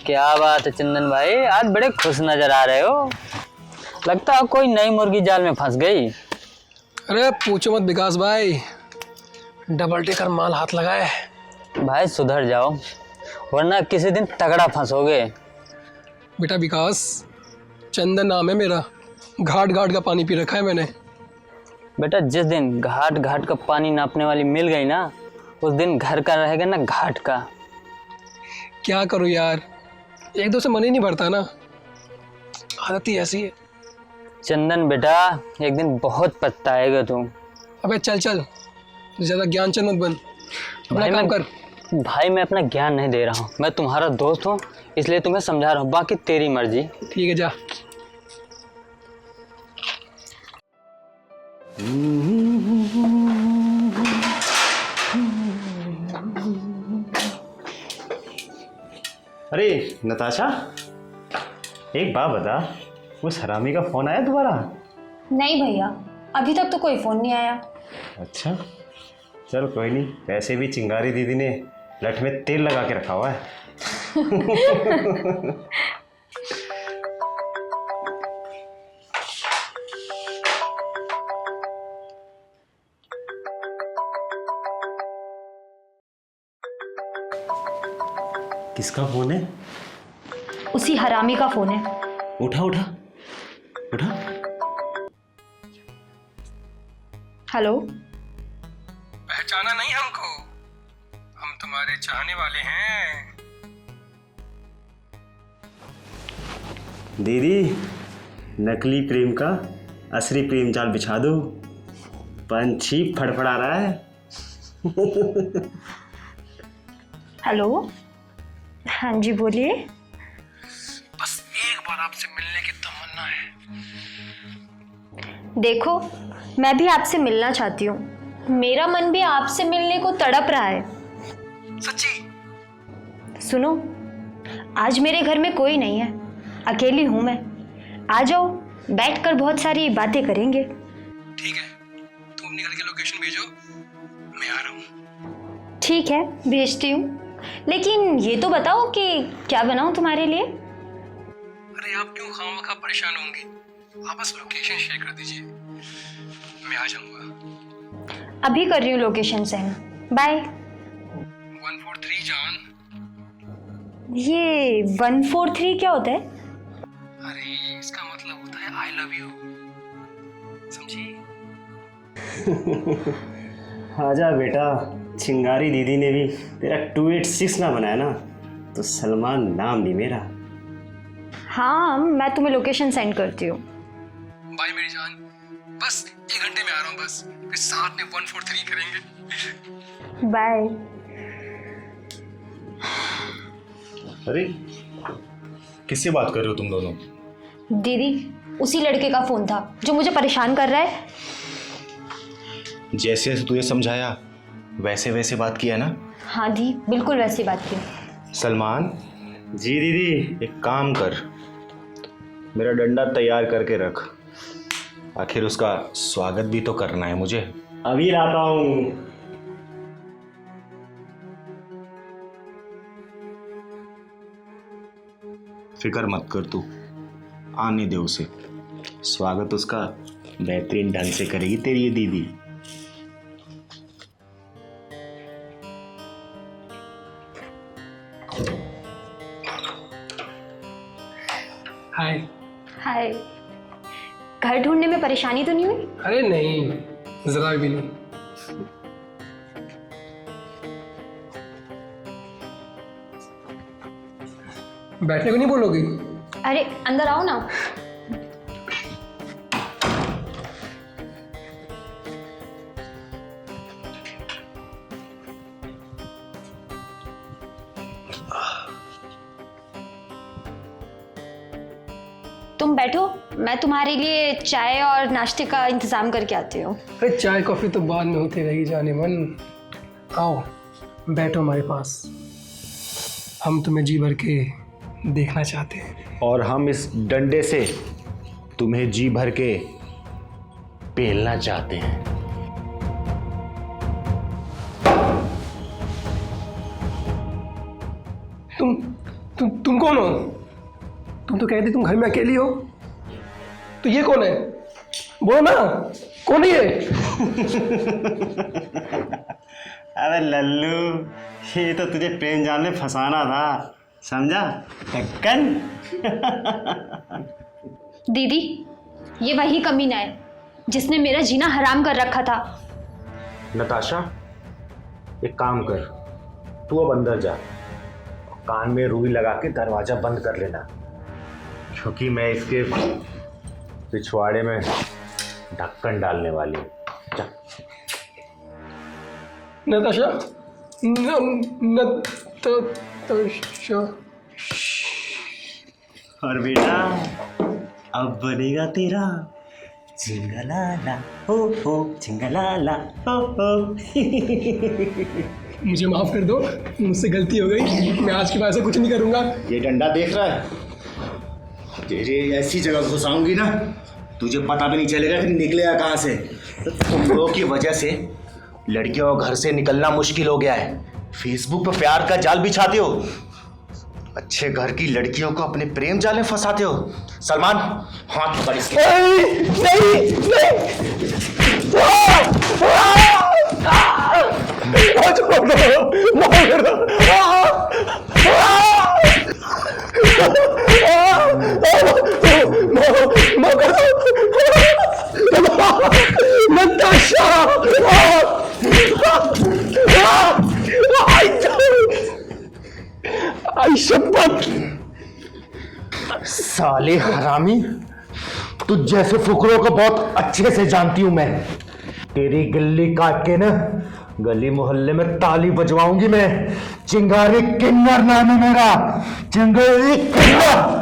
क्या बात है चंदन भाई, आज बड़े खुश नजर आ रहे हो। लगता है कोई नई मुर्गी जाल में फंस गई। अरे पूछो मत विकास भाई, डबल टेकर माल हाथ लगाए। भाई सुधर जाओ वरना किसी दिन तगड़ा फंसोगे। बेटा विकास, चंदन नाम है मेरा, घाट घाट का पानी पी रखा है मैंने। बेटा जिस दिन घाट घाट का पानी नापने वाली मिल गई ना, उस दिन घर का रहेगा ना घाट का। क्या करूँ यार, एक दो से मन ही नहीं भरता ना, आदत ही ऐसी है। चंदन बेटा एक दिन बहुत पछताएगा तू। अबे चल चल, ज़्यादा ज्ञान चंद मत बन, अपना भाई काम कर। भाई मैं अपना ज्ञान नहीं दे रहा हूँ, मैं तुम्हारा दोस्त हूँ इसलिए तुम्हें समझा रहा हूँ, बाकी तेरी मर्जी। ठीक है जा। अरे नताशा, एक बात बता, उस हरामी का फोन आया दोबारा? नहीं भैया, अभी तक तो कोई फ़ोन नहीं आया। अच्छा चल कोई नहीं, वैसे भी चिंगारी दीदी ने लठ में तेल लगा के रखा हुआ है। किसका फोन है? उसी हरामी का फ़ोन है। उठा उठा उठा। हेलो, पहचाना नहीं हमको? हम तुम्हारे चाहने वाले हैं। दीदी, नकली प्रेम का असली प्रेम जाल बिछा दो, पंछी फड़फड़ा रहा है। हेलो, हाँ जी बोलिए। बस एक बार आपसे मिलने की तमन्ना है। देखो, मैं भी आपसे मिलना चाहती हूँ, मेरा मन भी आपसे मिलने को तड़प रहा है। सच्ची? सुनो, आज मेरे घर में कोई नहीं है, अकेली हूँ मैं। आ जाओ, बैठकर बहुत सारी बातें करेंगे। ठीक है, तुम अपनी घर की लोकेशन भेजो, मैं आ रहा हूँ। ठीक है, भेजती हूँ, लेकिन ये तो बताओ कि क्या बनाऊँ तुम्हारे लिए। अरे आप क्यों खामखा परेशान होंगे, आप बस लोकेशन शेयर कर दीजिए, मैं आ जाऊँगा। अभी कर रही हूँ लोकेशन सेंड। बाय। 143 जान। ये 143 क्या होता है? अरे इसका मतलब होता है आई लव यू, समझी? आजा बेटा, चिंगारी दीदी ने भी तेरा 286 ना बनाया ना, तो सलमान नाम नहीं मेरा। हाँ, मैं तुम्हें लोकेशन सेंड करती हूँ। बाय मेरी जान, बस 1 घंटे में आ रहा हूँ, बस फिर साथ में 143 करेंगे। बाय। अरे किससे बात कर रहे हो तुम दोनों? दीदी, उसी लड़के का फ़ोन था जो मुझे परेशान कर रहा है। जैसे जैसे तुझे समझाया वैसे वैसे बात किया ना? हाँ दी, बिल्कुल वैसी बात की। सलमान, जी दीदी। एक काम कर, मेरा डंडा तैयार करके रख, आखिर उसका स्वागत भी तो करना है मुझे। अभी लाता हूँ। फिक्र मत कर तू, आने दे उसे, स्वागत उसका बेहतरीन ढंग से करेगी तेरी ये दीदी। हाय। हाय। घर ढूंढने में परेशानी तो नहीं हुई? अरे नहीं, जरा भी नहीं। बैठने को नहीं बोलोगी? अरे अंदर आओ ना। तुम बैठो, मैं तुम्हारे लिए चाय और नाश्ते का इंतजाम करके आती हूँ। अरे चाय कॉफ़ी तो बाद में होती रही जाने मन। आओ बैठो हमारे पास, हम तुम्हें जी भर के देखना चाहते हैं। और हम इस डंडे से तुम्हें जी भर के पेलना चाहते हैं। तुम कौन हो? तुम तो कहते तुम घर में अकेली हो, तो ये कौन है? बोलो ना, कौन है ये? अरे लल्लू, ये तो तुझे प्रेम जाल में फंसाना था, समझा? ढक्कन। दीदी, ये वही कमीना है जिसने मेरा जीना हराम कर रखा था। नताशा, एक काम कर, तू अब अंदर जा, कान में रुई लगा के दरवाजा बंद कर लेना, क्योंकि मैं इसके पिछवाड़े में ढक्कन डालने वाली हूँ। जा। नताशा, नताशा। और बेटा, अब बनेगा तेरा झिंगलाला हो झिंगलाला हो। मुझे माफ़ कर दो, मुझसे गलती हो गई, मैं आज के बाद से कुछ नहीं करूँगा। ये डंडा देख रहा है? तेरे ऐसी जगह घुसाऊंगी ना, तुझे पता भी नहीं चलेगा कि निकलेगा कहाँ से। तुम लोगों की वजह से लड़कियों को घर से निकलना मुश्किल हो गया है। फेसबुक पर प्यार का जाल बिछाते हो, अच्छे घर की लड़कियों को अपने प्रेम जाल में फंसाते हो। सलमान, हाथ पकड़ इसके। साले हरामी, तुझ जैसे फुकरों को बहुत अच्छे से जानती हूं मैं। तेरी गिल्ली काट के ना गली मोहल्ले में ताली बजवाऊंगी मैं। चिंगारी किन्नर नाम है मेरा, चिंगारी किन्नर।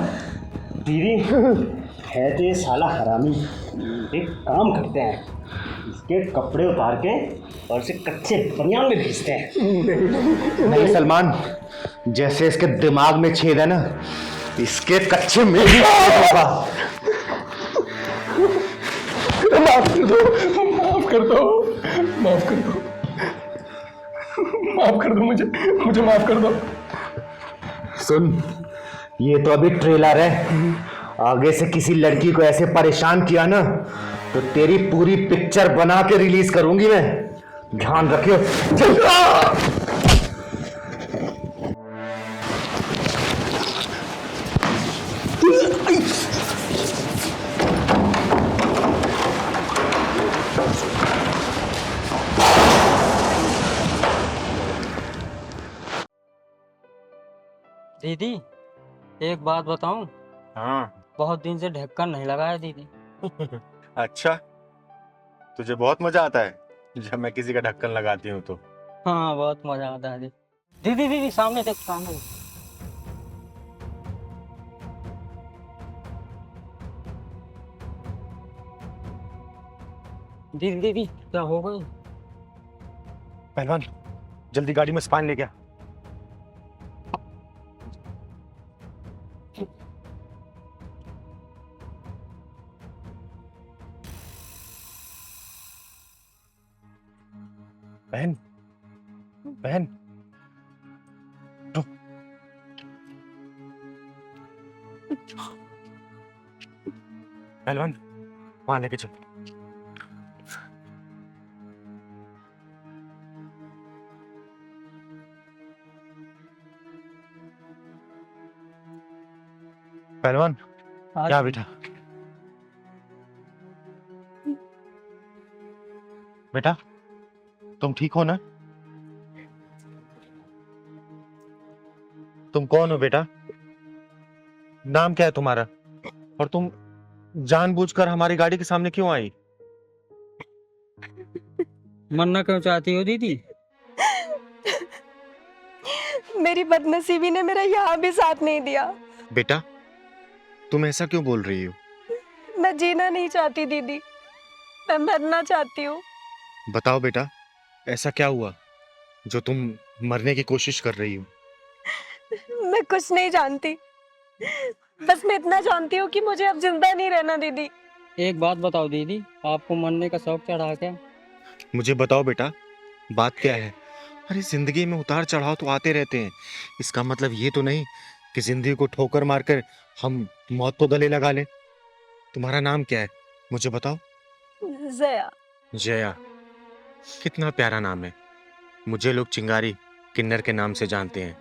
दीदी, है तो ये साला हरामी। एक काम करते हैं, इसके कपड़े उतार के और इसे कच्चे बनियान में भेजते हैं। नहीं सलमान, जैसे इसके दिमाग में छेद है ना, इसके कच्चे में भी होगा। माफ कर दो, माफ कर दो, माफ कर दो, माफ कर दो, मुझे माफ कर दो। सुन, ये तो अभी ट्रेलर है, आगे से किसी लड़की को ऐसे परेशान किया ना तो तेरी पूरी पिक्चर बना के रिलीज करूंगी मैं, ध्यान रखियो। चल। दीदी, एक बात बताऊं? हाँ। बहुत दिन से ढक्कन नहीं लगाया दीदी। अच्छा, तुझे बहुत मजा आता है जब मैं किसी का ढक्कन लगाती हूँ तो? हाँ, बहुत मजा आता है दीदी। दीदी सामने देख, सामने। दीदी क्या हो गई? पहलवान, जल्दी गाड़ी में स्पाइन लेके आ। बहन, बहन, रुक। पहलवान, वहां लेके चल। पहलवान, क्या बेटा? बेटा, तुम ठीक हो ना? तुम कौन हो बेटा? नाम क्या है तुम्हारा? और तुम जानबूझकर हमारी गाड़ी के सामने क्यों आई? मरना क्यों चाहती हो दीदी? मेरी बदनसीबी ने मेरा यहाँ भी साथ नहीं दिया। बेटा, तुम ऐसा क्यों बोल रही हो? मैं जीना नहीं चाहती दीदी, मैं मरना चाहती हूँ। बताओ बेटा, ऐसा क्या हुआ जो तुम मरने की कोशिश कर रही हो? मैं कुछ नहीं जानती, बस मैं इतना जानती हूँ कि मुझे अब जिंदा नहीं रहना दीदी। एक बात बताओ दीदी, आपको मरने का शौक चढ़ा क्या? मुझे बताओ बेटा, बात क्या है? अरे जिंदगी में उतार चढ़ाव तो आते रहते हैं, इसका मतलब ये तो नहीं कि जिंदगी को ठोकर मारकर हम मौत को गले लगा लें। तुम्हारा नाम क्या है, मुझे बताओ। जया। जया, कितना प्यारा नाम है। मुझे लोग चिंगारी किन्नर के नाम से जानते हैं।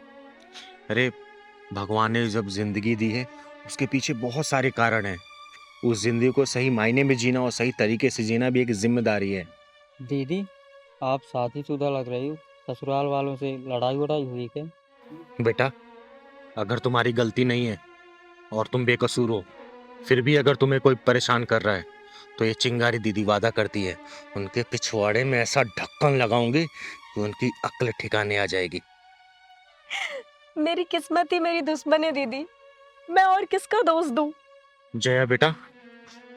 अरे भगवान ने जब जिंदगी दी है उसके पीछे बहुत सारे कारण हैं। उस जिंदगी को सही मायने में जीना और सही तरीके से जीना भी एक जिम्मेदारी है। दीदी, आप शादीशुदा लग रही हो, ससुराल वालों से लड़ाई वड़ाई हुई क्या? बेटा, अगर तुम्हारी गलती नहीं है और तुम बेकसूर हो, फिर भी अगर तुम्हें कोई परेशान कर रहा है तो ये चिंगारी दीदी वादा करती है उनके पिछवाड़े में ऐसा ढक्कन लगाऊंगी कि उनकी अक्ल ठिकाने आ जाएगी। मेरी किस्मत ही मेरी दुश्मन है दीदी, मैं और किसका दोष दूं? जया बेटा,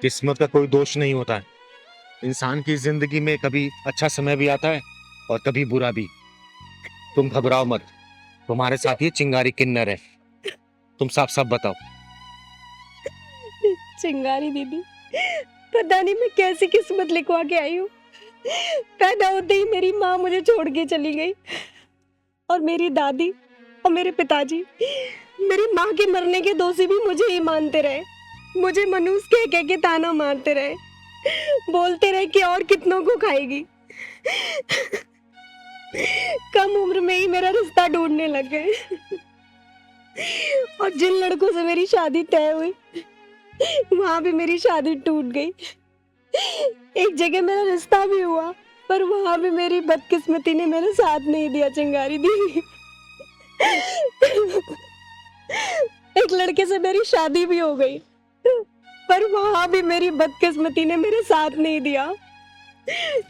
किस्मत का कोई दोष नहीं होता है। इंसान की जिंदगी में कभी अच्छा समय भी आता है और कभी बुरा भी। तुम घबराओ मत, तुम्हारे साथ ये चिंगारी किन्नर है। तुम साफ साफ बताओ। चिंगारी दीदी, पता नहीं मैं कैसी किस्मत लिखवा के आई हूँ। पैदा होते ही मेरी माँ मुझे छोड़ के चली गई और मेरी दादी और मेरे पिताजी मेरी माँ के मरने के दोषी भी मुझे ही मानते रहे। मुझे मनुष्य कह कह के ताना मारते रहे, बोलते रहे कि और कितनों को खाएगी। कम उम्र में ही मेरा रिश्ता ढूंढने लग गए और जिन लड़कों से मेरी शादी तय हुई वहां भी मेरी शादी टूट गई। एक जगह मेरा रिश्ता भी हुआ पर वहां भी मेरी बदकिस्मती ने मेरा साथ नहीं दिया चिंगारी दी। एक लड़के से मेरी शादी भी हो गई पर वहां भी मेरी बदकिस्मती ने मेरे साथ नहीं दिया।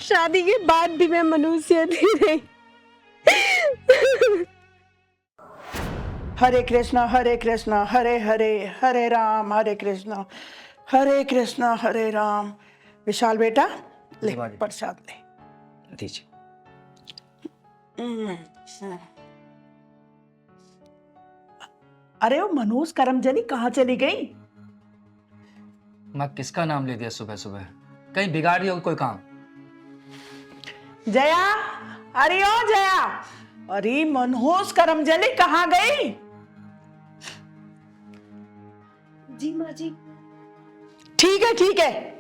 शादी के बाद भी मैं मनुष्य थी नहीं। हरे कृष्णा हरे हरे हरे राम हरे कृष्णा हरे राम। विशाल बेटा ले प्रसाद ले दीजिए। अरे वो मनोज करमजनी कहाँ चली गई? मैं किसका नाम ले दिया सुबह सुबह, कहीं बिगाड़ दिया कोई काम? जया, अरे ओ जया, अरे मनोज करमजनी कहाँ गई? जी माँ जी। ठीक है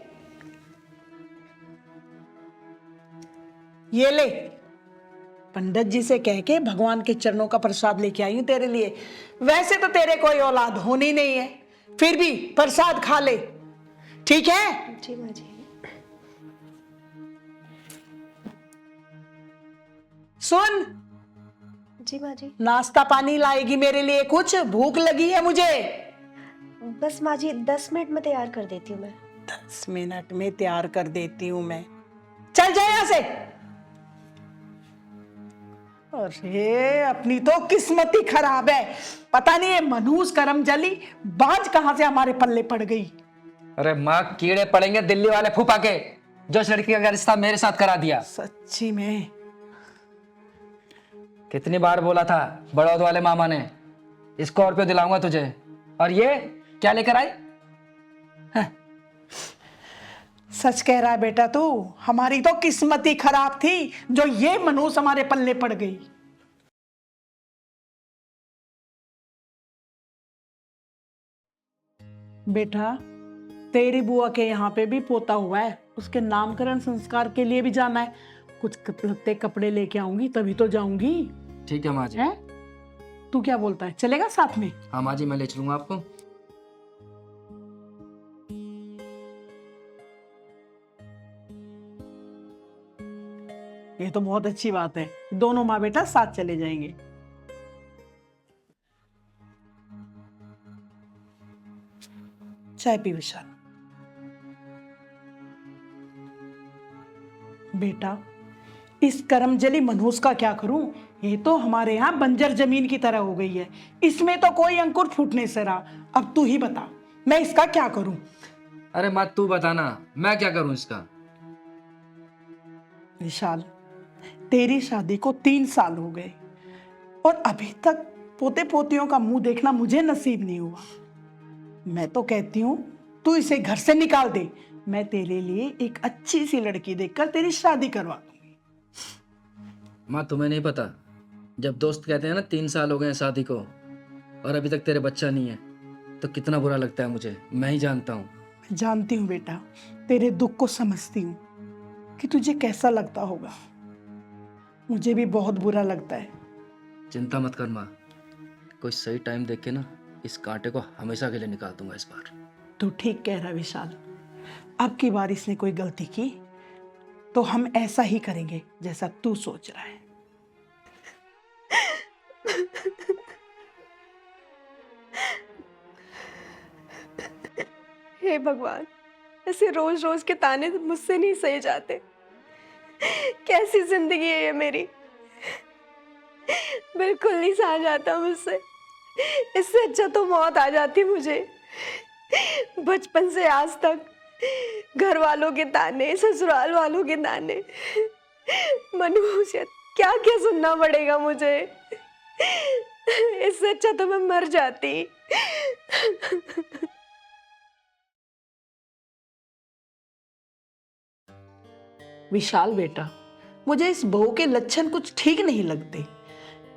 ये ले, पंडित जी से कह के भगवान के चरणों का प्रसाद लेके आई हूं तेरे लिए। वैसे तो तेरे कोई औलाद होनी नहीं है, फिर भी प्रसाद खा ले, ठीक है? जी माँ जी। सुन जी माँ जी। नाश्ता पानी लाएगी मेरे लिए कुछ? भूख लगी है मुझे। बस माँ जी 10 मिनट में तैयार कर देती हूँ मैं। 10 मिनट में तैयार कर देती हूँ मैं। चल जाए यहां से। अरे अपनी तो किस्मत ही खराब है, पता नहीं है मनूस करमजली बाज कहां से हमारे पल्ले पड़ गई। अरे माँ, कीड़े पड़ेंगे दिल्ली वाले फूफा के, जो इस लड़की का रिश्ता मेरे साथ करा दिया। सच्ची में कितनी बार बोला था बड़ौद वाले मामा ने, स्कॉर्पियो दिलाऊंगा तुझे, और ये क्या लेकर आई? सच कह रहा है बेटा तू, हमारी तो किस्मत ही खराब थी जो ये मनूस हमारे पल्ले पड़ गई। बेटा तेरी बुआ के यहाँ पे भी पोता हुआ है, उसके नामकरण संस्कार के लिए भी जाना है। कुछ लत्ते कपड़े लेके आऊंगी तभी तो जाऊंगी। ठीक है माँ जी। है तू क्या बोलता है, चलेगा साथ में? हाँ माँ जी, मैं ले चलूंगा आपको। ये तो बहुत अच्छी बात है, दोनों माँ बेटा साथ चले जाएंगे। चाय पी विशाल। बेटा इस करमजली मनहूस का क्या करूं? ये तो हमारे यहाँ बंजर जमीन की तरह हो गई है, इसमें तो कोई अंकुर फूटने से रहा। अब तू ही बता मैं इसका क्या करूं? अरे माँ तू बताना, मैं क्या करूं इसका? विशाल, तेरी शादी को 3 साल हो गए और अभी तक पोते पोतियों का मुंह देखना मुझे नसीब नहीं हुआ। मैं तो कहती हूँ तू इसे घर से निकाल दे। मैं तेरे लिए एक अच्छी सी लड़की देखकर तेरी शादी करवा दूंगी। माँ तुम्हें नहीं पता, जब दोस्त कहते हैं ना 3 साल हो गए हैं शादी को और अभी तक तेरे बच्चा नहीं है, तो कितना बुरा लगता है मुझे। मैं ही जानता हूँ। मैं जानती हूँ बेटा, तेरे दुख को समझती हूँ कि तुझे कैसा लगता होगा। मुझे भी बहुत बुरा लगता है। चिंता मत कर माँ, कोई सही टाइम देख के ना इस कांटे को हमेशा के लिए निकाल दूंगा इस बार। तू ठीक कह रहा विशाल। अब की बार इसने कोई गलती की तो हम ऐसा ही करेंगे जैसा तू सोच रहा है। हे भगवान, ऐसे रोज रोज के ताने मुझसे नहीं सहे जाते। कैसी जिंदगी है ये मेरी, बिल्कुल नहीं सहा जाता मुझसे। इससे अच्छा तो मौत आ जाती मुझे। बचपन से आज तक घर वालों के ताने, ससुराल वालों के ताने, मनुष्य क्या क्या सुनना पड़ेगा मुझे। इससे अच्छा तो मैं मर जाती। विशाल बेटा, मुझे इस बहू के लक्षण कुछ ठीक नहीं लगते।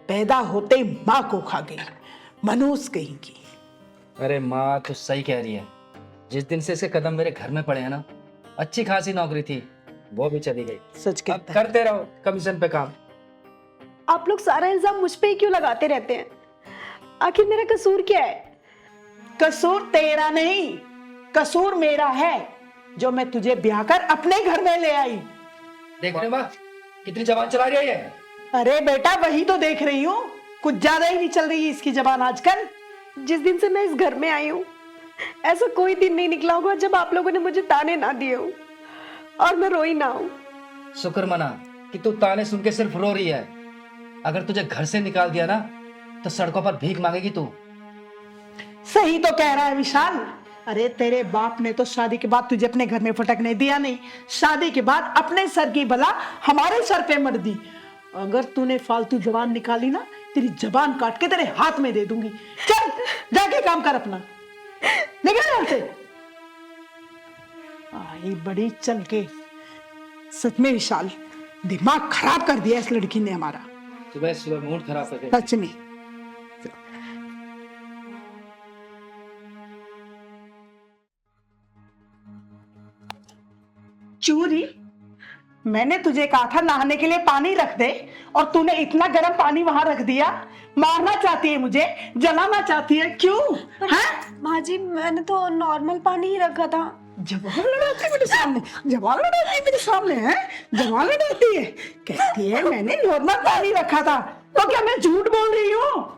पैदा होते ही माँ को खा गई, मनोज कहीं की। अरे माँ तो सही कह रही है। जिस दिन से इसके कदम मेरे घर में पड़े हैं ना, अच्छी खासी नौकरी थी, वो भी चली गई। सच अब कहता है। करते रहो कमीशन पे काम। आप लोग सारा इल्जाम मुझ पे ही क्यों लगाते रहते हैं? आखिर मेरा कसूर क्या है? कसूर तेरा नहीं, कसूर मेरा है, जो मैं तुझे ब्याह कर अपने घर में ले आई। देख रहे माँ कितनी जबान चला रही है ये। अरे बेटा, वही तो देख रही हूँ, कुछ ज्यादा ही नहीं चल रही है इसकी जबान आजकल। जिस दिन से मैं इस घर में आई हूँ, ऐसा कोई दिन नहीं निकला होगा जब आप लोगों ने मुझे ताने ना दिए हो और मैं रोई ना हूँ। शुक्र मना कि तू ताने सुन के सिर्फ रो रही है। अगर तुझे घर से निकाल दिया ना, तो सड़कों पर भीख मांगेगी तू। सही तो कह रहा है विशाल। अरे तेरे बाप ने तो शादी के बाद तुझे अपने घर में फटकने दिया नहीं, शादी के बाद अपने सर की बला हमारे सर पे मर दी। अगर तूने फालतू जबान निकाली ना, तेरी जबान काट के तेरे हाथ में दे दूंगी। चल जाके काम कर अपना, निकल यहाँ से। आई बड़ी चल के। सच में विशाल, दिमाग खराब कर दिया इस लड़की ने हमारा। सुबह सुबह मूड खराब कर दिया। सच में। चूरी, मैंने तुझे कहा था नहाने के लिए पानी रख दे और तूने इतना गर्म पानी वहां रख दिया। मारना चाहती है मुझे, जलाना चाहती है, क्यों? हैं? माँ जी, मैंने तो नॉर्मल पानी ही रखा था। जवान लड़ाती है मेरे सामने, जवान लड़ाती है मेरे सामने, है जवान लड़ाती है। कहती है मैंने नॉर्मल पानी रखा था, तो क्या मैं झूठ बोल रही हूँ?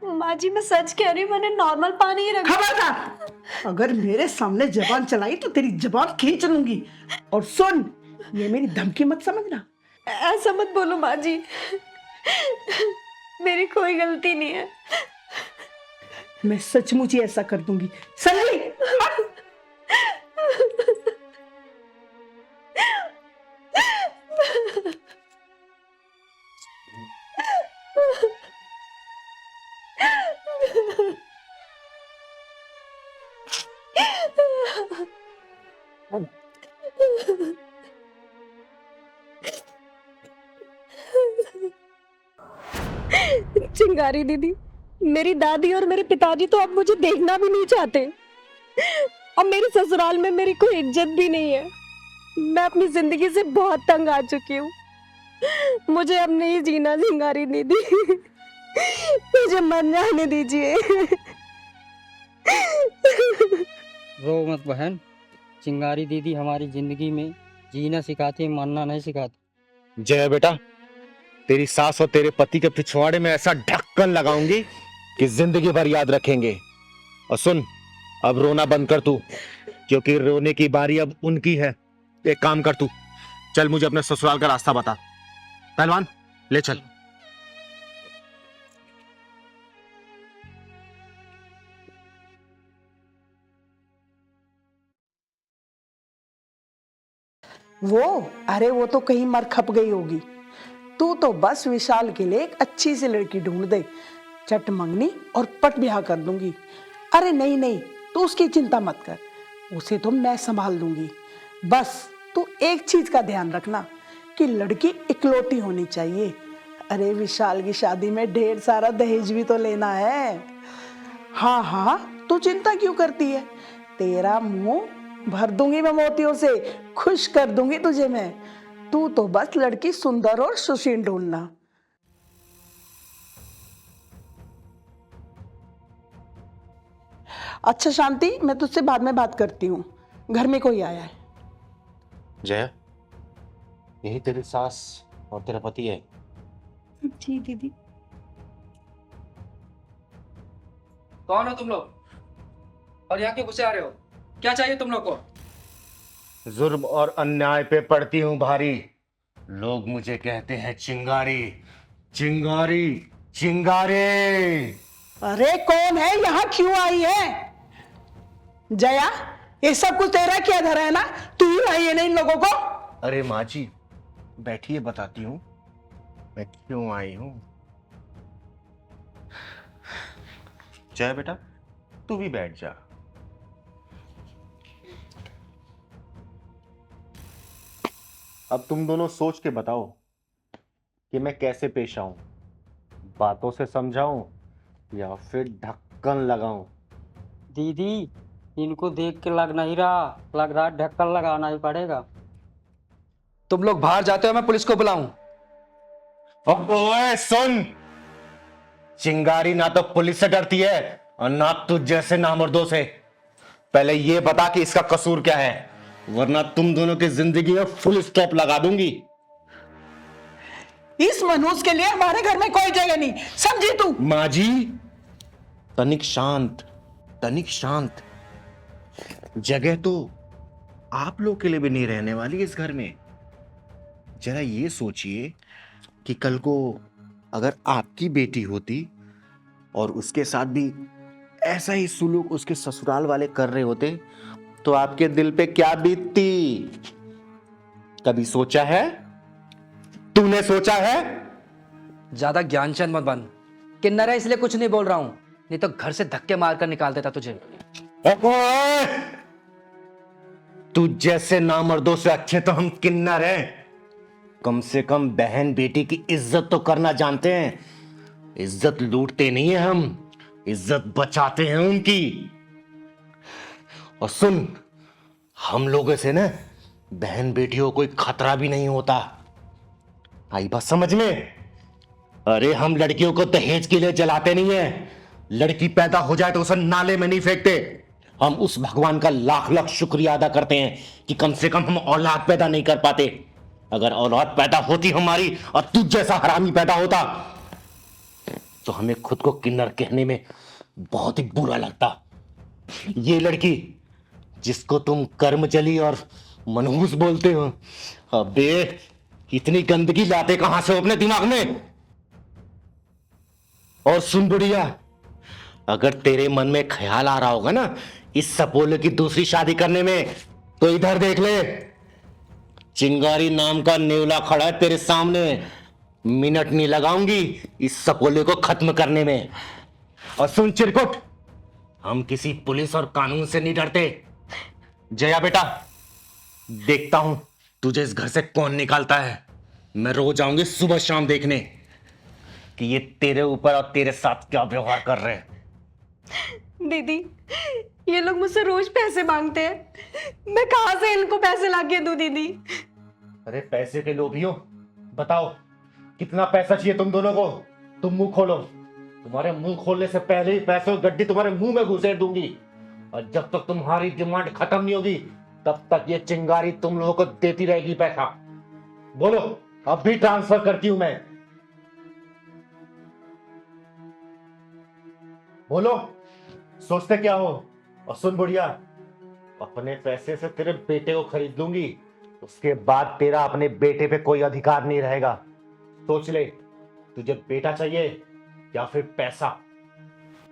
माँ जी, मैं सच कह रही हूँ, मैंने नॉर्मल पानी ही रखा। खबरदार, अगर मेरे सामने जबान चलाई तो तेरी जबान खींच लूंगी। और सुन, ये मेरी धमकी मत समझना। ऐसा मत बोलो माँ जी, मेरी कोई गलती नहीं है। मैं सचमुच ही ऐसा कर दूंगी। समझी? चिंगारी दीदी, मेरी दादी और मेरे पिताजी तो अब मुझे देखना भी नहीं चाहते और मेरे ससुराल में मेरी कोई इज्जत भी नहीं है। मैं अपनी जिंदगी से बहुत तंग आ चुकी हूँ। मुझे अब नहीं जीना चिंगारी दीदी, मुझे मर जाने दीजिए। रो मत बहन, चिंगारी दीदी हमारी जिंदगी में जीना सिखाती, मरना नहीं सिखाती। जय बेटा, तेरी सास और तेरे पति के पिछवाड़े में ऐसा ढक्कन लगाऊंगी कि जिंदगी भर याद रखेंगे। और सुन, अब रोना बंद कर तू, क्योंकि रोने की बारी अब उनकी है। एक काम कर तू, चल मुझे अपने ससुराल का रास्ता बता। पहलवान ले चल। वो, अरे वो तो कहीं मर खप गई होगी। तू तो बस विशाल के लिए एक अच्छी सी लड़की ढूंढ दे, चट मंगनी और पट ब्याह कर दूंगी। अरे नहीं नहीं, तू उसकी चिंता मत कर, उसे तो मैं संभाल लूंगी। बस तू एक चीज का ध्यान रखना कि लड़की इकलौती होनी चाहिए। अरे विशाल की शादी में ढेर सारा दहेज भी तो लेना है। हाँ हाँ, तू चिंता क्यों करती है, तेरा मुंह भर दूंगी मैं मोतियों से, खुश कर दूंगी तुझे मैं। तू तो बस लड़की सुंदर और सुशील ढूंढना। अच्छा शांति, मैं तुझसे बाद में बात करती हूँ, घर में कोई आया है। जया, यही तेरी सास और तेरा पति है? जी दीदी। कौन हो तुम लोग और यहाँ क्यों घुसे आ रहे हो? क्या चाहिए तुम लोग को? जुर्म और अन्याय पे पड़ती हूँ भारी। लोग मुझे कहते हैं चिंगारी, चिंगारी, चिंगारी। अरे कौन है, यहाँ क्यों आई है? जया, ये सब कुछ तेरा क्या धरा है ना, तू ही लाई है ना इन लोगों को? अरे माँ जी बैठिए, बताती हूँ मैं क्यों आई हूँ। जय बेटा, तू भी बैठ जा। अब तुम दोनों सोच के बताओ कि मैं कैसे पेश आऊं, बातों से समझाऊं या फिर ढक्कन लगाऊं? दीदी, इनको देख के लग नहीं रहा, लग रहा है ढक्कन लगाना ही पड़ेगा। तुम लोग बाहर जाते हो, मैं पुलिस को बुलाऊं? ओए सुन, चिंगारी ना तो पुलिस से डरती है और ना तुझ जैसे नामर्दों से। पहले ये बता कि इसका कसूर क्या है, वरना तुम दोनों की जिंदगी में फुल स्टॉप लगा दूंगी। इस मनुष्य के लिए हमारे घर में कोई जगह नहीं, समझी तू? माँ जी तनिक शांत, तनिक शांत। जगह तो आप लोग के लिए भी नहीं रहने वाली इस घर में। जरा ये सोचिए कि कल को अगर आपकी बेटी होती और उसके साथ भी ऐसा ही सुलूक उसके ससुराल वाले कर रहे होते तो आपके दिल पे क्या बीतती? कभी सोचा है? तूने सोचा है? ज्यादा ज्ञानचंद मत बन। किन्नर है इसलिए कुछ नहीं बोल रहा हूं, नहीं तो घर से धक्के मारकर निकाल देता तुझे। तू जैसे नामर्दों से अच्छे तो हम किन्नर हैं। कम से कम बहन बेटी की इज्जत तो करना जानते हैं। इज्जत लूटते नहीं है हम, इज्जत बचाते हैं उनकी। और सुन, हम लोगों से ना बहन बेटियों को कोई खतरा भी नहीं होता। आई बात समझ में? अरे हम लड़कियों को दहेज के लिए जलाते नहीं है। लड़की पैदा हो जाए तो उसे नाले में नहीं फेंकते। हम उस भगवान का लाख लाख शुक्रिया अदा करते हैं कि कम से कम हम औलाद पैदा नहीं कर पाते। अगर औलाद पैदा होती हमारी और तुझ जैसा हरामी पैदा होता तो हमें खुद को किन्नर कहने में बहुत ही बुरा लगता। ये लड़की जिसको तुम कर्मजली और मनहूस बोलते हो, अबे इतनी गंदगी लाते कहां से हो अपने दिमाग में? और सुन बुढ़िया, अगर तेरे मन में ख्याल आ रहा होगा ना इस सपोले की दूसरी शादी करने में, तो इधर देख ले, चिंगारी नाम का नेवला खड़ा है तेरे सामने। मिनट नहीं लगाऊंगी इस सपोले को खत्म करने में। और सुन चिरकुट, हम किसी पुलिस और कानून से नहीं डरते। जया बेटा, देखता हूं तुझे इस घर से कौन निकालता है। मैं रोज आऊंगी सुबह शाम देखने कि ये तेरे ऊपर और तेरे साथ क्या व्यवहार कर रहे हैं। दीदी, ये लोग मुझसे रोज पैसे मांगते हैं, मैं कहां से इनको पैसे लाके दूं दीदी? अरे पैसे के लोभियों, बताओ कितना पैसा चाहिए तुम दोनों को? तुम मुंह खोलो। तुम्हारे मुंह खोलने से पहले ही पैसों की गड्डी तुम्हारे मुंह में घुसेड़ दूंगी। और जब तक तुम्हारी डिमांड खत्म नहीं होगी तब तक ये चिंगारी तुम लोगों को देती रहेगी पैसा। बोलो, अब भी ट्रांसफर करती हूं मैं। बोलो, सोचते क्या हो? और सुन बुढ़िया, अपने पैसे से तेरे बेटे को खरीद लूंगी, उसके बाद तेरा अपने बेटे पे कोई अधिकार नहीं रहेगा। सोच ले, तुझे बेटा चाहिए या फिर पैसा?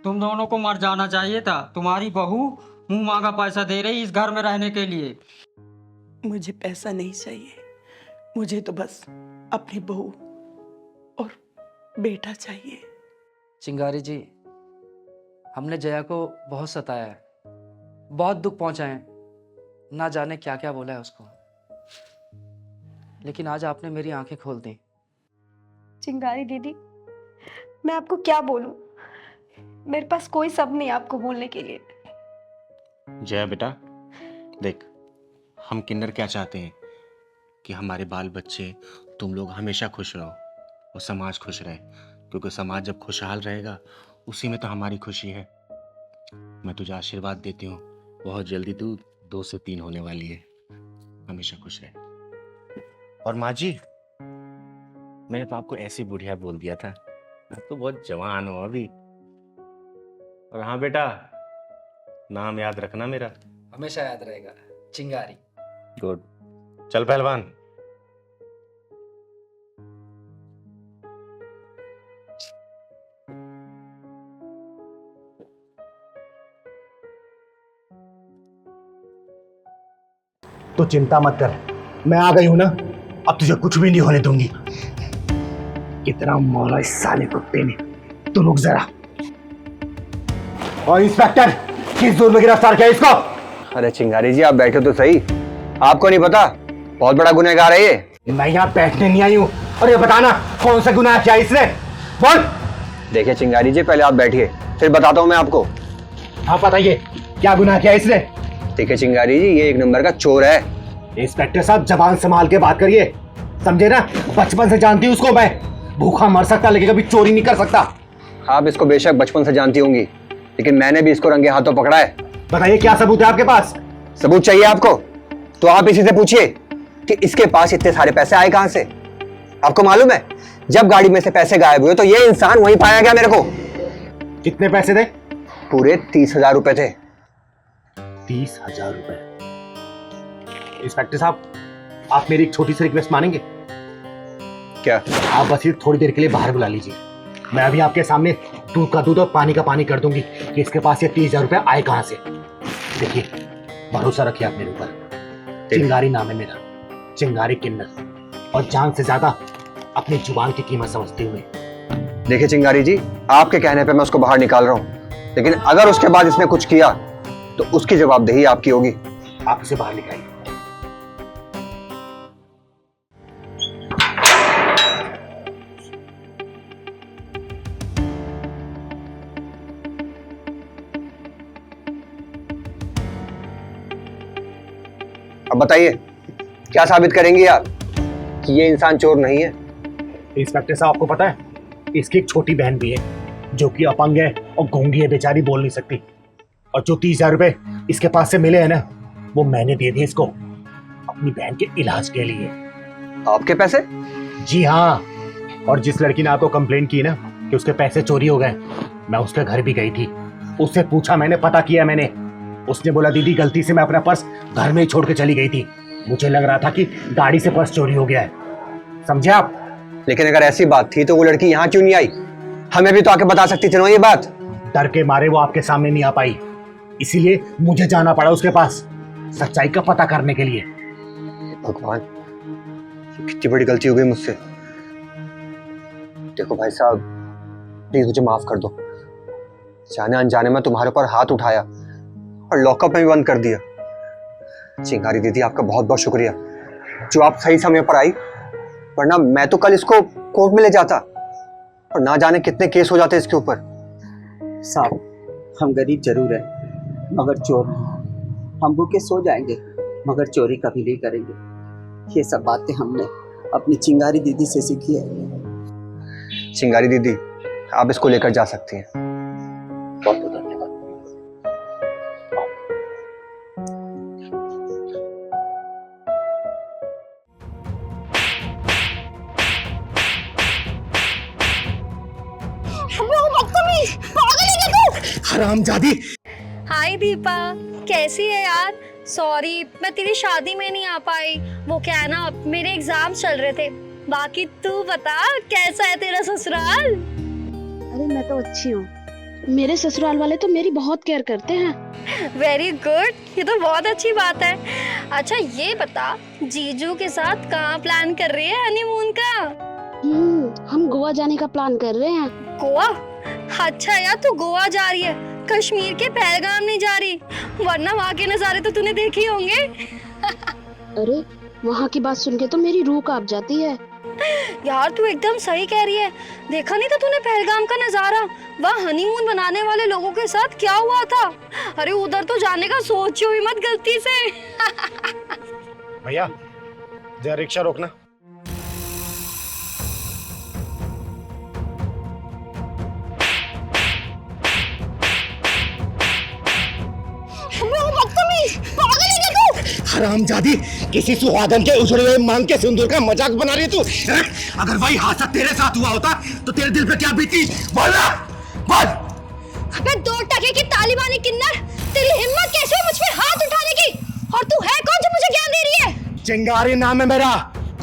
तुम दोनों को मर जाना चाहिए था। तुम्हारी बहू मुंह मांगा पैसा दे रही इस घर में रहने के लिए। मुझे पैसा नहीं चाहिए, मुझे तो बस अपनी बहू और बेटा चाहिए। चिंगारी जी, हमने जया को बहुत सताया है, बहुत दुख पहुंचाए हैं, ना जाने क्या क्या बोला है उसको, लेकिन आज आपने मेरी आंखें खोल दी। चिंगारी दीदी, मैं आपको क्या बोलूं? मेरे पास कोई शब्द नहीं आपको बोलने के लिए। जया बेटा, देख, हम किन्नर क्या चाहते हैं कि हमारे बाल बच्चे, तुम लोग हमेशा खुश रहो और समाज खुश रहे, क्योंकि समाज जब खुशहाल रहेगा उसी में तो हमारी खुशी है। मैं तुझे आशीर्वाद देती हूँ, बहुत जल्दी तू 2 से 3 होने वाली है। हमेशा खुश रहे। और माँ जी, मैंने तो आपको ऐसी बुढ़िया बोल दिया था, आप तो बहुत जवान हो अभी। और हाँ बेटा, नाम याद रखना मेरा। हमेशा याद रहेगा, चिंगारी। गुड। चल पहलवान। तो चिंता मत कर, मैं आ गई हूं ना, अब तुझे कुछ भी नहीं होने दूंगी। कितना मारा इस साले कुत्ते ने, तू रुक जरा। और इंस्पेक्टर, किस जोर में गिरफ्तार किया इसको? अरे चिंगारी जी, आप बैठो तो सही, आपको नहीं पता बहुत बड़ा गुनहगार है ये। मैं यहाँ बैठने नहीं आई हूँ, और ये बताना कौन सा गुनाह किया इसने, बोल। देखिए चिंगारी जी, पहले आप बैठिए, फिर बताता हूँ मैं आपको। हाँ बताइए, क्या गुनाह किया इसने? देखिए चिंगारी जी, ये 1 नंबर का चोर है। इंस्पेक्टर साहब, जबान संभाल के बात करिए, समझे ना? बचपन से जानती हूँ उसको मैं, भूखा मर सकता लेकिन कभी चोरी नहीं कर सकता। आप इसको बेशक बचपन से जानती होंगी, लेकिन मैंने भी इसको रंगे हाथों पकड़ा है। बताइए, क्या सबूत है आपके पास? सबूत चाहिए आपको तो आप इसी से पूछिए कि इसके पास इतने सारे पैसे आए कहां से। आपको मालूम है, जब गाड़ी में से पैसे गायब हुए तो ये इंसान वहीं पाया गया मेरे को। कितने पैसे थे? पूरे 30,000 रुपए थे। 30,000 रुपए? इंस्पेक्टर साहब, आप मेरी एक छोटी सी रिक्वेस्ट मानेंगे? क्या? आप बस ये थोड़ी देर के लिए बाहर बुला लीजिए, मैं अभी आपके सामने दूध का दूध और पानी का पानी कर दूंगी कि इसके पास ये 30,000 रुपए आए कहां से। देखिए, भरोसा रखिए आप मेरे ऊपर, चिंगारी नाम है मेरा, चिंगारी किन्नर, और जान से ज्यादा अपनी जुबान की कीमत समझते हुए। देखिए चिंगारी जी, आपके कहने पे मैं उसको बाहर निकाल रहा हूँ, लेकिन अगर उसके बाद इसने कुछ किया तो उसकी जवाबदेही आपकी होगी। आप इसे बाहर निकालिए। अब बताइए, क्या साबित करेंगे आप कि ये इंसान चोर नहीं है? इंस्पेक्टर साहब, आपको पता है, इसकी एक छोटी बहन भी है जो कि अपंग है और गूंगी है, बेचारी बोल नहीं सकती। और जो 30,000 रुपए इसके पास से मिले हैं ना, वो मैंने दे दिए इसको अपनी बहन के इलाज के लिए। आपके पैसे? जी हाँ। और जिस लड़की ने आपको कंप्लेन की ना कि उसके पैसे चोरी हो गए, मैं उसके घर भी गई थी, उससे पूछा मैंने, पता किया मैंने। उसने बोला दीदी गलती से मैं अपना पर्स घर में ही छोड़ के चली गई थी, मुझे लग रहा था कि गाड़ी से पर्स चोरी हो गया है, समझे आप? लेकिन अगर ऐसी बात थी तो वो लड़की यहाँ क्यों नहीं आई? हमें भी तो आके बता सकती थी ना ये बात। डर के मारे वो आपके सामने नहीं आ पाई, इसीलिए मुझे जाना पड़ा उसके पास सच्चाई का पता करने के लिए। भगवान, कितनी बड़ी गलती हो गई मुझसे। देखो भाई साहब, प्लीज मुझे माफ कर दो, जाने अनजाने में तुम्हारे ऊपर हाथ उठाया और लॉकअप में भी बंद कर दिया। चिंगारी दीदी, आपका बहुत बहुत शुक्रिया जो आप सही समय पर आई, वरना मैं तो कल इसको कोर्ट में ले जाता और ना जाने कितने केस हो जाते इसके ऊपर। साहब, हम गरीब जरूर है मगर चोर नहीं। हम भूखे सो जाएंगे मगर चोरी कभी नहीं करेंगे। ये सब बातें हमने अपनी चिंगारी दीदी से सीखी है। चिंगारी दीदी, आप इसको लेकर जा सकती हैं। बहुत बहुत धन्यवाद। हरामजादी। हाय दीपा, कैसी है यार? सॉरी मैं तेरी शादी में नहीं आ पाई, वो क्या है ना, मेरे एग्जाम चल रहे थे। बाकी तू बता, कैसा है तेरा ससुराल? अरे मैं तो अच्छी हूँ, मेरे ससुराल वाले तो मेरी बहुत केयर करते हैं। वेरी गुड, ये तो बहुत अच्छी बात है। अच्छा ये बता, जीजू के साथ कहाँ प्लान कर रही है हनीमून का? हम गोवा जाने का प्लान कर रहे हैं। गोवा? अच्छा यार, तू गोवा जा रही है, कश्मीर के पहलगाम नहीं जा रही, वरना वहाँ के नज़ारे तो तूने देखे होंगे। अरे वहाँ की बात सुन के तो मेरी रूह कांप जाती है। यार तू एकदम सही कह रही है। देखा नहीं था तूने पहलगाम का नजारा? वहाँ हनीमून बनाने वाले लोगों के साथ क्या हुआ था? अरे उधर तो जाने का सोचो ही मत गलती से। भैया जरा रिक्शा रोकना। हरामजादी, किसी सुहागन के उछड़े हुए मांग के सिंदूर का मजाक बना रही है तू? अगर वही हादसा तेरे साथ हुआ होता तो तेरे दिल पे क्या बीती? बोल ना, बोल। अबे 2 टके की तालिबानी किन्नर, तेरी हिम्मत कैसे हुई मुझ पे हाथ उठाने की? और तू है कौन जो मुझे ज्ञान दे रही है? चिंगारी नाम है मेरा,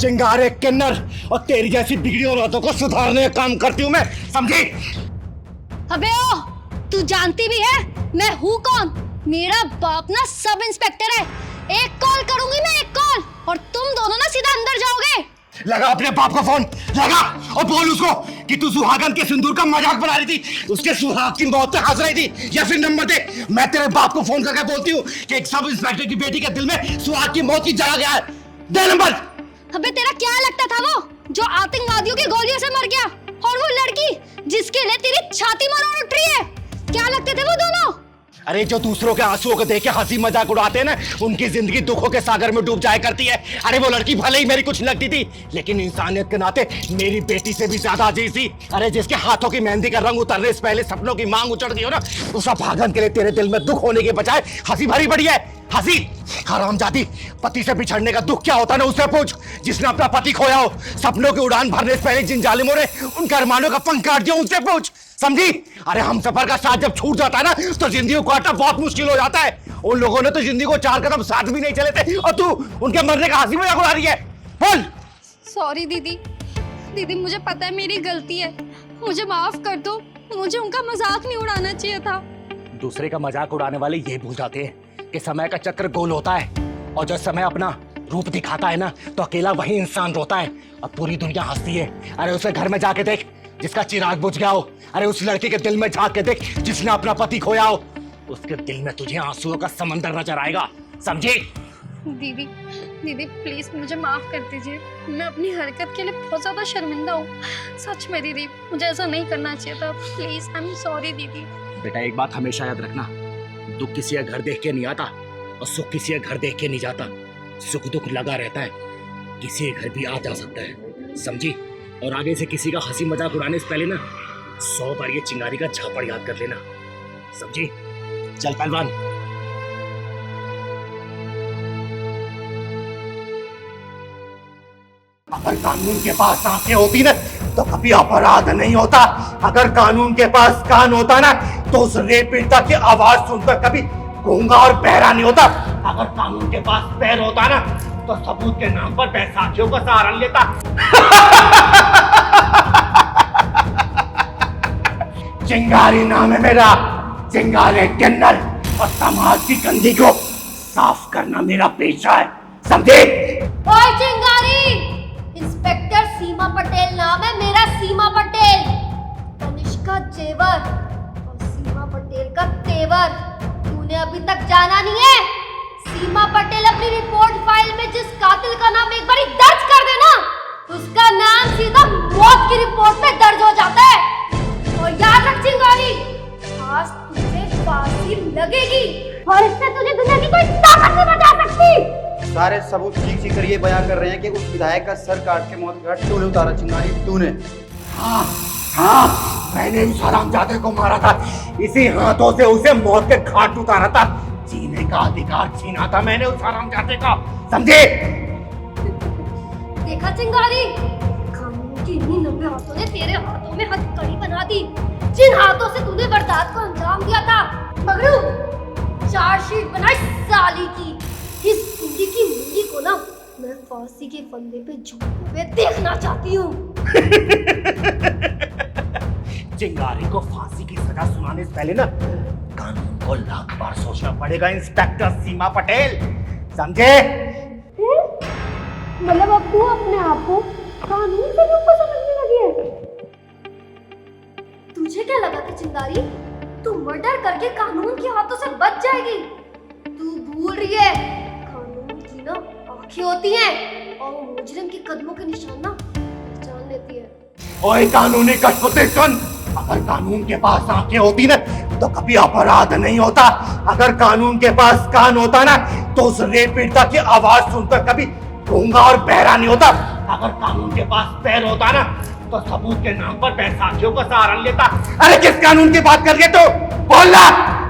चिंगारे किन्नर, और तेरी जैसी बिगड़ी औरतों को सुधारने का काम करती हूँ मैं, समझी? अबे ओ, तू जानती भी है मैं हूँ कौन? मेरा बाप ना सब इंस्पेक्टर है। एक कॉल करूंगी मैं, एक कॉल, और तुम दोनों ना सीधा अंदर जाओगे। लगा अपने बाप को फोन, लगा और बोल उसको कि तू सुहागन के सिंदूर का मजाक बना रही थी, उसके सुहाग की मौत पे हंस रही थी। या फिर नंबर दे, मैं तेरे बाप को फोन करके बोलती हूँ कि एक सब इंस्पेक्टर की बेटी के दिल में सुहाग की मौत की जगह गया है। दे नंबर। अबे तेरा क्या लगता था वो जो आतंकवादियों की गोलियों से मर गया, और वो लड़की जिसके लिए तेरी छाती मरोड़ उठ रही है, क्या लगते थे वो दोनों? अरे जो दूसरों के आंसुओं को देख के हंसी मजाक उड़ाते हैं ना, उनकी जिंदगी दुखों के सागर में डूब जाया करती है। अरे वो लड़की भले ही मेरी कुछ लगती थी, लेकिन इंसानियत के नाते मेरी बेटी से भी ज्यादा अजीज थी। अरे जिसके हाथों की मेहंदी का रंग उतरने से पहले सपनों की मांग उचड़ गई हो ना, उस भागन के लिए तेरे दिल में दुख होने के बजाय हंसी भरी पड़ी है। हंसी। हरामजादी, पति से बिछड़ने का दुख क्या होता है ना उससे पूछ, जिसने अपना पति खोया हो। सपनों की उड़ान भरने से पहले जिन जालिमों ने उनका अरमानों का पंख काट दिया, उनसे पूछ, समझी? अरे हम सफर का साथ जब छूट जाता है ना, तो जिंदगी को काटना बहुत मुश्किल हो जाता है। उन लोगों ने तो जिंदगी को 4 कदम साथ भी नहीं चले थे, और तू उनके मरने का हंसी मजाक उड़ा रही है। बोल। सॉरी दीदी, दीदी मुझे पता है मेरी गलती है, मुझे माफ कर दो, मुझे उनका मजाक नहीं उड़ाना चाहिए था। दूसरे का मजाक उड़ाने वाले ये भूल जाते हैं कि समय का चक्र गोल होता है, और जब समय अपना रूप दिखाता है ना, तो अकेला वही इंसान रोता है और पूरी दुनिया हंसती है। अरे उसे घर में जाके देख जिसका चिराग बुझ गया हो। अरे उस लड़की के दिल में झांक के देख जिसने अपना पति खोया हो। उसके दिल में तुझे आंसुओं का समंदर नजर आएगा, समझी? दीदी दीदी प्लीज मुझे माफ कर दीजिए, मैं अपनी हरकत के लिए बहुत ज्यादा शर्मिंदा हूँ। सच में दीदी, मुझे ऐसा नहीं करना चाहिए था। प्लीज आई एम सॉरी दीदी। बेटा एक बात हमेशा याद रखना, दुख किसी का घर देख के नहीं आता, और सुख किसी का घर देख के नहीं जाता। सुख दुख लगा रहता है, किसी के घर भी आ जा सकता है, समझी? और आगे से किसी का हंसी मजाक उड़ाने से पहले ना 100 बार ये चिंगारी का झापड़ याद कर लेना, समझी? चल पहलवान। अगर कानून के पास आंखें होती ना, तो कभी अपराध नहीं होता। अगर कानून के पास कान होता ना, तो उस रेप पीड़िता की आवाज सुनकर कभी गूंगा और बहरा नहीं होता। अगर कानून के पास पैर होता ना, तो सबूत के नाम पर बैसाखियों का सहारा लेता। चिंगारी नाम है मेरा, चिंगारे किन्नर, और समाज की गंदगी को साफ करना मेरा पेशा है, समझे? ओए चिंगारी, इंस्पेक्टर सीमा पटेल नाम है मेरा, सीमा पटेल। तनिष्का जेवर और सीमा पटेल का तेवर तूने अभी तक जाना नहीं है। सीमा पटेल अपनी रिपोर्ट फाइल में जिस कातिल का नाम एक बार दर्ज कर देना, उसका नाम सीधा मौत की रिपोर्ट पे दर्ज हो जाता है। और याद रख चिंगारी, आज तुझे फांसी लगेगी, और इससे तुझे दुनिया की कोई ताकत नहीं बचा सकती। सारे सबूत चीख कर ये बयान कर रहे हैं कि उस विधायक का सर काट के मौत घाट तूने उतारा, चिंगारी तूने। हाँ हाँ, मैंने उस हरामजादे को मारा था, इसी हाथों से उसे मौत के घाट उतारा था। जीने का अधिकार छीना था मैंने उस हरामजादे का, समझे? देखा चिंगारी, कानून की इन्हीं लंबे हाथों ने तेरे हाथों में हथकड़ी बना दी, जिन हाथों से तूने वारदात को अंजाम दिया था। मगरू, चार्जशीट बनाई साली की। इस कुंडी की मुंडी को ना मैं फांसी के फंदे पे झूलते हुए देखना चाहती हूँ। चिंगारी को फांसी की सजा सुनाने से पहले ना कानून को लाख बार सोचना पड़ेगा इंस्पेक्टर सीमा पटेल, समझे? मतलब अब तू अपने आप को कानून के रूप में समझने लगी है? तुझे क्या लगा था चिंगारी, तू मर्डर करके कानून के हाथों से बच जाएगी? तू भूल रही है, कानून की ना आंखें होती हैं और वो मुजरिम के कदमों के निशान ना पहचान लेती है। ओए कानूनी कठपुतली सुन, अगर कानून के पास आंखें होती ना तो कभी अपराध नहीं होता। अगर कानून के पास कान होता ना तो उस रेप पीड़िता की आवाज सुनकर कभी गूंगा और बहरा नहीं होता। अगर कानून के पास पैर होता ना तो सबूत के नाम पर बैसाखियों का सहारा लेता। अरे किस कानून की बात कर रही है तू? बोलना,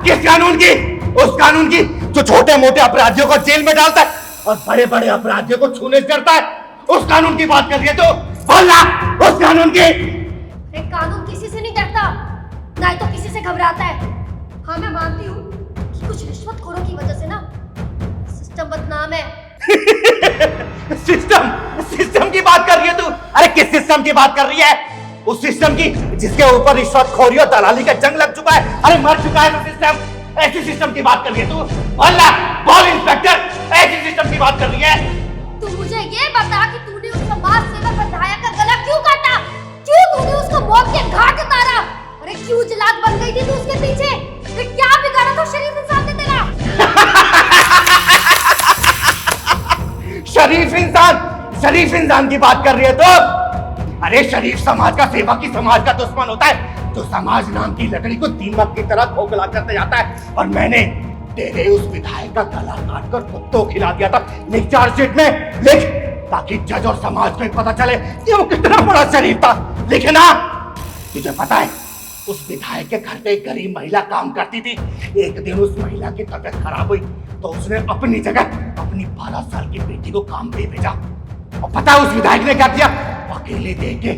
किस कानून की? उस कानून की जो छोटे मोटे अपराधियों को जेल में डालता है और बड़े बड़े अपराधियों को छूने से डरता है, उस कानून की बात कर रही है तू? बोलना, उस कानून की। कानून किसी से नहीं डरता, ना ही तो किसी से घबराता है। हाँ मैं मानती हूँ कि कुछ रिश्वतखोरों की वजह से ना सिस्टम बदनाम है। सिस्टम की बात कर रही है तू? अरे किस सिस्टम की बात कर रही है? उस सिस्टम की जिसके ऊपर रिश्वतखोरी और दलाली का जंग लग चुका है। अरे मर चुका है वो सिस्टम। ऐसी सिस्टम की बात कर रही है तू? बोलना, बोल इंस्पेक्टर, ऐसी सिस्टम की बात कर रही है? तू मुझे ये बता कि तूने उस समाज सेवक विधायक का गला क्यों काटा? क्यों तूने उसको मौत के घाट उतारा? अरे क्यों जलाद बन गई थी तू उसके पीछे? फिर क्या बिगाड़ा था शरीफ इंसान ने तेरा? शरीफ इंसान की बात कर रही है तो? अरे शरीफ समाज का सेवक ही समाज का दुश्मन होता है, जो समाज नाम की लकड़ी को दीमक की तरह खोखला करते जाता है। और मैंने तेरे उस विधायक का गला काटकर कुत्तों को खिला दिया था। लिख चार्जशीट में लिख, ताकि जज और समाज को पता चले कि वो कितना बड़ा शरीफ था। लिखना। तुझे पता है उस विधायक के घर पे एक गरीब महिला काम करती थी। एक दिन उस महिला की तबीयत खराब हुई तो उसने अपनी जगह अपनी 12 साल की बेटी को काम पे भेजा। और पता है उस विधायक ने क्या किया? अकेले देख के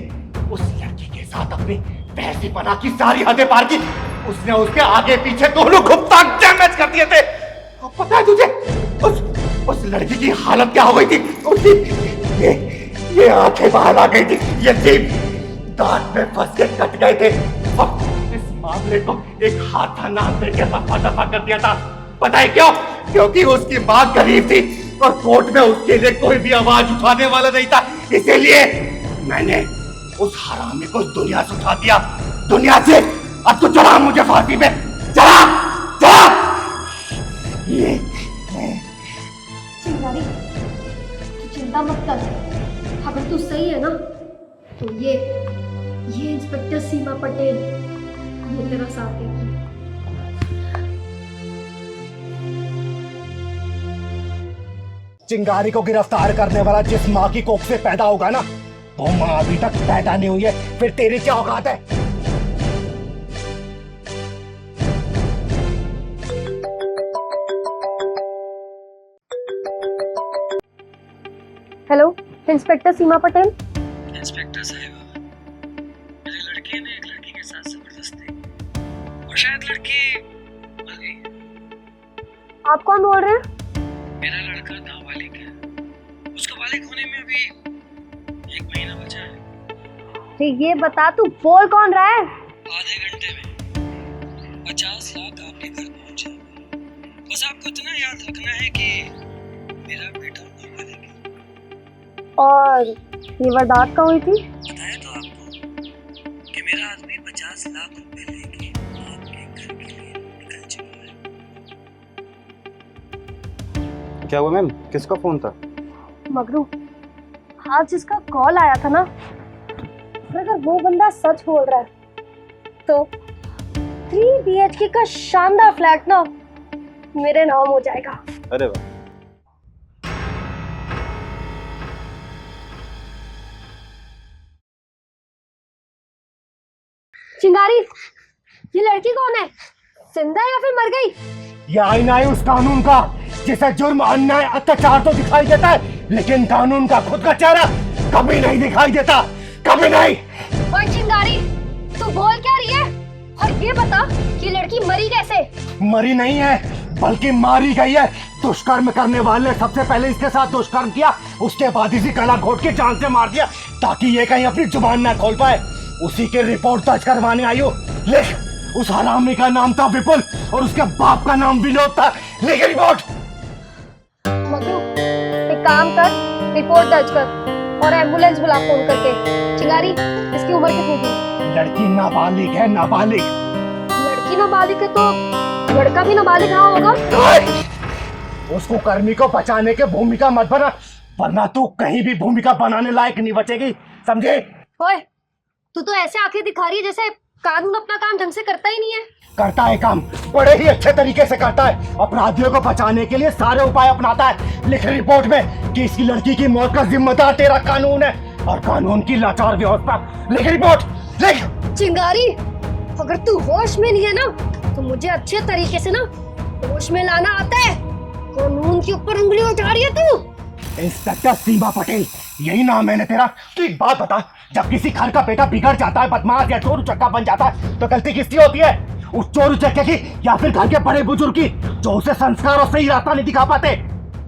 उस लड़की के साथ अपनी पैसे बना की सारी हदें पार की। उसने उसके आगे पीछे दोनों घुपता डैमेज कर दिए थे। और पता है तुझे उस लड़की की हालत क्या हो गई थी? उसकी ये आंखें बाहर आ गई थी, ये जीभ दांत में फंस के कट गए थे। और इस मामले को एक हाथा नाम देके रफा दफा कर दिया था। पता है क्यों? क्योंकि उसकी मां गरीब थी और कोर्ट में उसके लिए कोई भी आवाज उठाने वाला नहीं था। इसीलिए मैंने उस हरामी को दुनिया से उठा दिया, दुनिया से। अब तू चढ़ा मुझे फांसी पे, चढ़ा चढ़ा। ये चिंगारी, तू चिंता मत कर। अगर तू सही है ना तो ये इंस्पेक्टर सीमा पटेल ये तेरा साथ देगी। चिंगारी को गिरफ्तार करने वाला जिस माँ की कोख से पैदा होगा ना, वो माँ अभी तक पैदा नहीं हुई है, फिर तेरी क्या औकात है? हेलो, इंस्पेक्टर सीमा पटेल। इंस्पेक्टर साहिबा, मेरी लड़की ने एक लड़की के साथ जबरदस्ती और शायद लड़की मर गई। आप कौन बोल रहे हैं? मेरा लड़का नाबालिग है, उसका बालिग होने में अभी 1 महीना बचा है। ये बता तू बोल कौन रहा है? आधे घंटे में 50 लाख आपके घर पहुंच जाएगा। बस आपको इतना याद रखना है कि मेरा बेटा नाबालिग है। और ये वारदात कहाँ हुई थी? बताया तो आपको कि मेरा आदमी 50 लाख रुपए लेके आपके घर के लिए निकल चुका है। क्या हुआ मैम? किसका फोन था? मगरू, आज जिसका कॉल आया था ना, अगर वो बंदा सच बोल रहा है तो 3 BHK का शानदार फ्लैट ना मेरे नाम हो जाएगा। अरे वाह। चिंगारी, ये लड़की कौन है? जिंदा या फिर मर गई? ये आईना है उस कानून का जिसे जुर्म, अन्याय, अत्याचार तो दिखाई देता है, लेकिन कानून का खुद का चेहरा कभी नहीं दिखाई देता, कभी नहीं। और चिंगारी, तू बोल क्या रही है? और ये बता कि लड़की मरी कैसे? मरी नहीं है बल्कि मारी गई है। दुष्कर्म करने वाले ने सबसे पहले इसके साथ दुष्कर्म किया, उसके बाद इसी गला घोट के जान से मार दिया ताकि ये कहीं अपनी जुबान ना खोल पाए। उसी के रिपोर्ट दर्ज करवाने आई हो। लिख, उस हरामी का नाम था विपुल और उसके बाप का नाम विनोद था। लिख रिपोर्ट। मगरू, एक काम कर, रिपोर्ट दर्ज कर और एम्बुलेंस बुला फोन करके। चिंगारी, इसकी उम्र कितनी थी? लड़की नाबालिग है, नाबालिग। लड़की नाबालिग है तो लड़का भी नाबालिग रहा होगा। उसको कर्मी को बचाने के भूमिका मत बना, वरना तू कहीं भी भूमिका बनाने लायक नहीं बचेगी, समझे? ओए, तू तो ऐसे आंखें दिखा रही है जैसे कानून अपना काम ढंग से करता ही नहीं है। करता है काम, बड़े ही अच्छे तरीके से करता है। अपराधियों को बचाने के लिए सारे उपाय अपनाता है। लिख रिपोर्ट में कि इसकी लड़की की मौत का जिम्मेदार तेरा कानून है और कानून की लाचार व्यवस्था। लिख रिपोर्ट, लिख। चिंगारी, अगर तू होश में नहीं है ना तो मुझे अच्छे तरीके से ना होश में लाना आता है। कानून के ऊपर उंगली उठा रही है तू। इंस्पेक्टर सीमा पटेल, यही नाम है ना तेरा? तू एक बात बता, जब किसी घर का बेटा बिगड़ जाता है, बदमाश या चोर उचक्का बन जाता है, तो गलती किसकी होती है? उस चोर उचक्के की या फिर घर के बड़े बुजुर्ग की, जो उसे संस्कार और सही रास्ता नहीं दिखा पाते?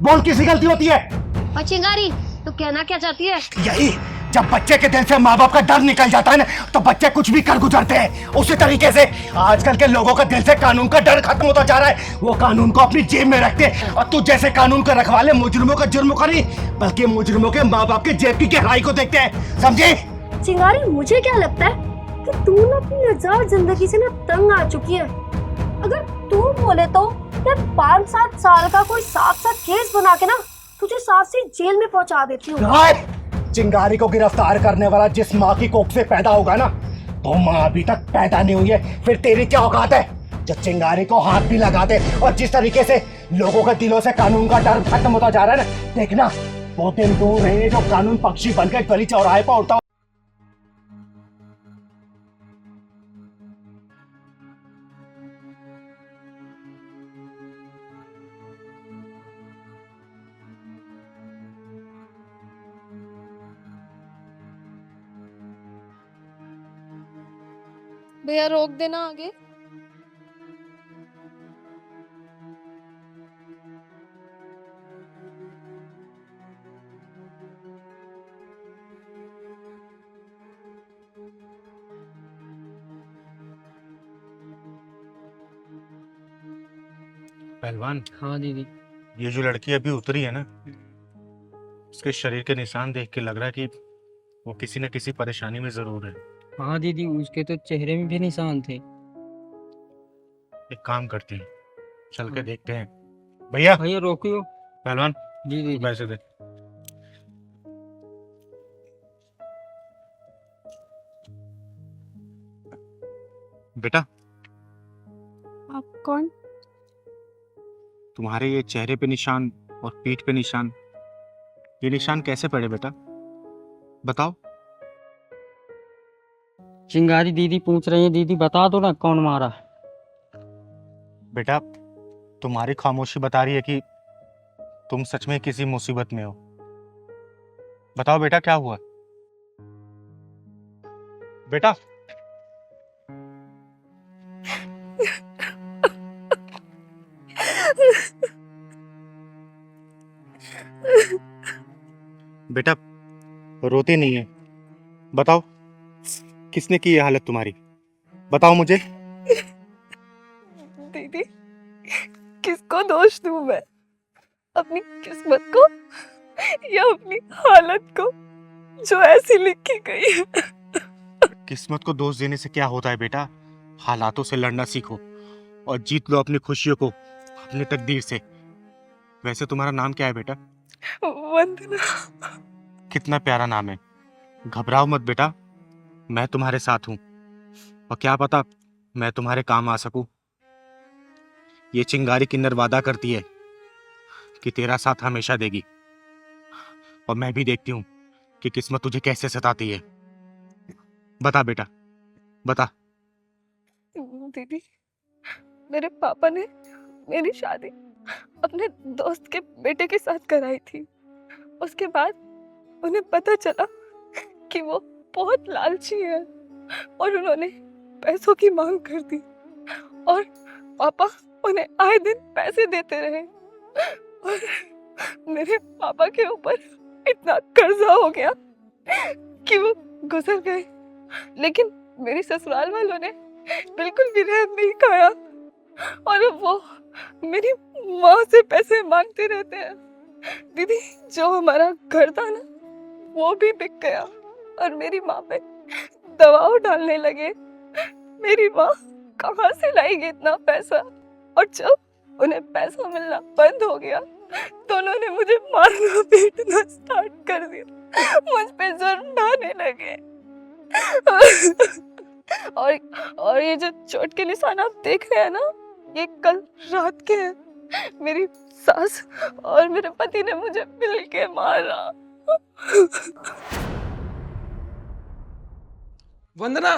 बोल, किसकी गलती होती है? और चिंगारी, तू कहना क्या चाहती है? यही, जब बच्चे के दिल से माँ बाप का डर निकल जाता है ना, तो बच्चे कुछ भी कर गुजरते हैं। उसी तरीके से आजकल के लोगों का दिल से कानून का डर खत्म होता जा रहा है। वो कानून को अपनी जेब में रखते हैं और तू जैसे कानून का रखवाले मुजरिमों का जुर्म को नहीं, बल्कि मुजरिमों के माँ बाप के जेब की गहराई को देखते हैं, समझे? चिंगारी, मुझे क्या लगता है कि तू ना अपनी हजार जिंदगी से ना तंग आ चुकी है। अगर तू बोले तो मैं 5-7 साल का कोई साफ केस बना के ना तुझे साफ सी जेल में पहुंचा देती हूँ। चिंगारी को गिरफ्तार करने वाला जिस माँ की कोख से पैदा होगा ना, तो माँ अभी तक पैदा नहीं हुई है, फिर तेरी क्या औकात है जो चिंगारी को हाथ भी लगा दे? और जिस तरीके से लोगों के दिलों से कानून का डर खत्म होता जा रहा है ना, देखना वो दिन दूर है जो कानून पक्षी बनकर गली चौराहे पर उड़ता। भैया रोक देना आगे। पहलवान। हाँ दीदी। ये जो लड़की अभी उतरी है ना, उसके शरीर के निशान देख के लग रहा है कि वो किसी न किसी परेशानी में जरूर है। हाँ दीदी, उसके तो चेहरे में भी निशान थे। एक काम करते हैं, चल के देखते हैं। भैया भैया रोकियो। पहलवान जी जी पैसे दे। बेटा, आप कौन? तुम्हारे ये चेहरे पे निशान और पीठ पे निशान, ये निशान कैसे पड़े बेटा? बताओ। चिंगारी दीदी पूछ रही है, दीदी बता दो ना कौन मारा। बेटा, तुम्हारी खामोशी बता रही है कि तुम सच में किसी मुसीबत में हो। बताओ बेटा, क्या हुआ? बेटा बेटा रोते नहीं है, बताओ किसने की ये हालत तुम्हारी? बताओ मुझे। दीदी, किसको दोष दूं मैं? अपनी किस्मत को या अपनी हालत को जो ऐसी लिखी गई है? किस्मत को दोष देने से क्या होता है बेटा? हालातों से लड़ना सीखो और जीत लो अपनी खुशियों को अपनी तकदीर से। वैसे तुम्हारा नाम क्या है बेटा? वंदना। कितना प्यारा नाम है। घबराओ मत बेटा, मैं तुम्हारे साथ हूं और क्या पता मैं तुम्हारे काम आ सकूं। ये चिंगारी किन्नर वादा करती है कि तेरा साथ हमेशा देगी, और मैं भी देखती हूं कि किस्मत तुझे कैसे सताती है। बता बेटा, बता। दीदी, मेरे पापा ने मेरी शादी अपने दोस्त के बेटे के साथ कराई थी। उसके बाद उन्हें पता चला कि वो बहुत लालची है और उन्होंने पैसों की मांग कर दी, और पापा उन्हें आए दिन पैसे देते रहे और मेरे पापा के ऊपर इतना कर्जा हो गया कि वो गुजर गए लेकिन मेरी ससुराल वालों ने बिल्कुल भी रहम नहीं खाया और अब वो मेरी माँ से पैसे मांगते रहते हैं। दीदी, जो हमारा घर था ना वो भी बिक गया और मेरी माँ पे दबाव डालने लगे। मेरी माँ कहाँ से लाएगी इतना पैसा? और जब उन्हें पैसा मिलना बंद हो गया तो उन्होंने मुझे मारना पीटना स्टार्ट कर दिया, मुझ पे जुर्म ढाने लगे। और ये जो चोट के निशान आप देख रहे हैं ना, ये कल रात के हैं। मेरी सास और मेरे पति ने मुझे मिल के मारा। वंदना,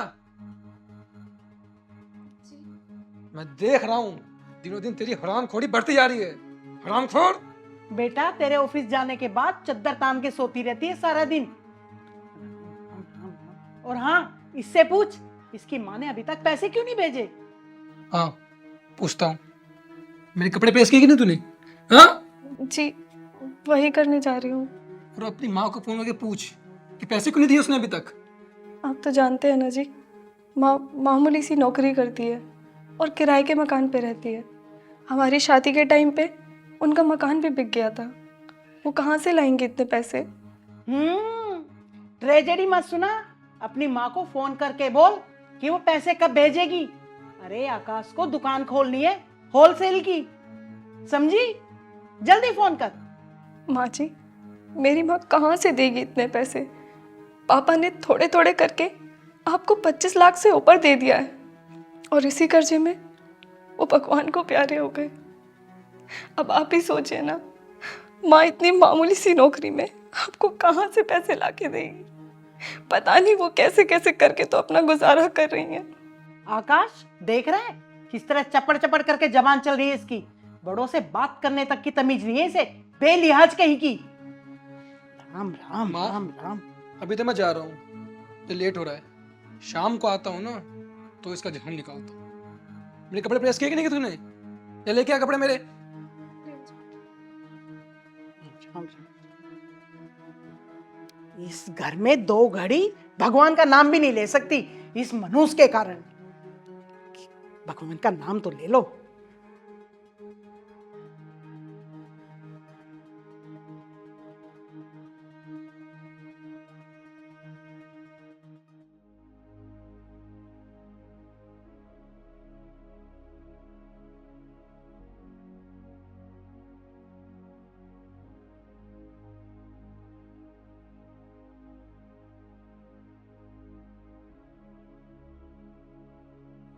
मैं देख रहा हूँ दिनों दिन तेरी हरामखोरी बढ़ती जा रही है। हरामखोर। बेटा, तेरे ऑफिस जाने के बाद चद्दर तान के सोती रहती है सारा दिन। और हाँ, इससे पूछ, इसकी माँ ने अभी तक पैसे क्यों नहीं भेजे? हाँ, पूछता हूँ। मेरे कपड़े प्रेस किए कि नहीं तूने? हाँ जी, वही करने जा रही हूँ। और अपनी माँ को फोन करके पूछ कि पैसे क्यों नहीं दिए उसने अभी तक। आप तो जानते हैं ना जी, माँ मामूली सी नौकरी करती है और किराए के मकान पे रहती है। हमारी शादी के टाइम पे उनका मकान भी बिक गया था। वो कहाँ से लाएंगे इतने पैसे? ट्रेजेडी मत सुना, अपनी माँ को फोन करके बोल कि वो पैसे कब भेजेगी। अरे आकाश को दुकान खोलनी है होलसेल की, समझी? जल्दी फोन कर। माँ जी, मेरी माँ कहाँ से देगी इतने पैसे? पापा ने थोड़े थोड़े करके आपको 25 लाख से ऊपर दे दिया है और इसी कर्जे में वो भगवान को प्यारे हो गए। अब आप ही सोचिए ना, माँ इतनी मामूली सी नौकरी में आपको कहाँ से पैसे लाके देगी? पता नहीं वो कैसे कैसे करके तो अपना गुजारा कर रही हैं। आकाश, देख रहा है किस तरह चपड़ चपड़ करके जबान चल रही है इसकी। बड़ों से बात करने तक की तमीज नहीं है इसे, बेलिहाज कहीं की। राम राम राम राम। अभी तो मैं जा रहा हूँ, तो लेट हो रहा है। शाम को आता हूँ ना तो इसका जहन निकालता हूँ। मेरे कपड़े प्रेस किए कि नहीं तूने? या लेके आ कपड़े मेरे। इस घर में 2 घड़ी भगवान का नाम भी नहीं ले सकती इस मनुष्य के कारण। भगवान का नाम तो ले लो।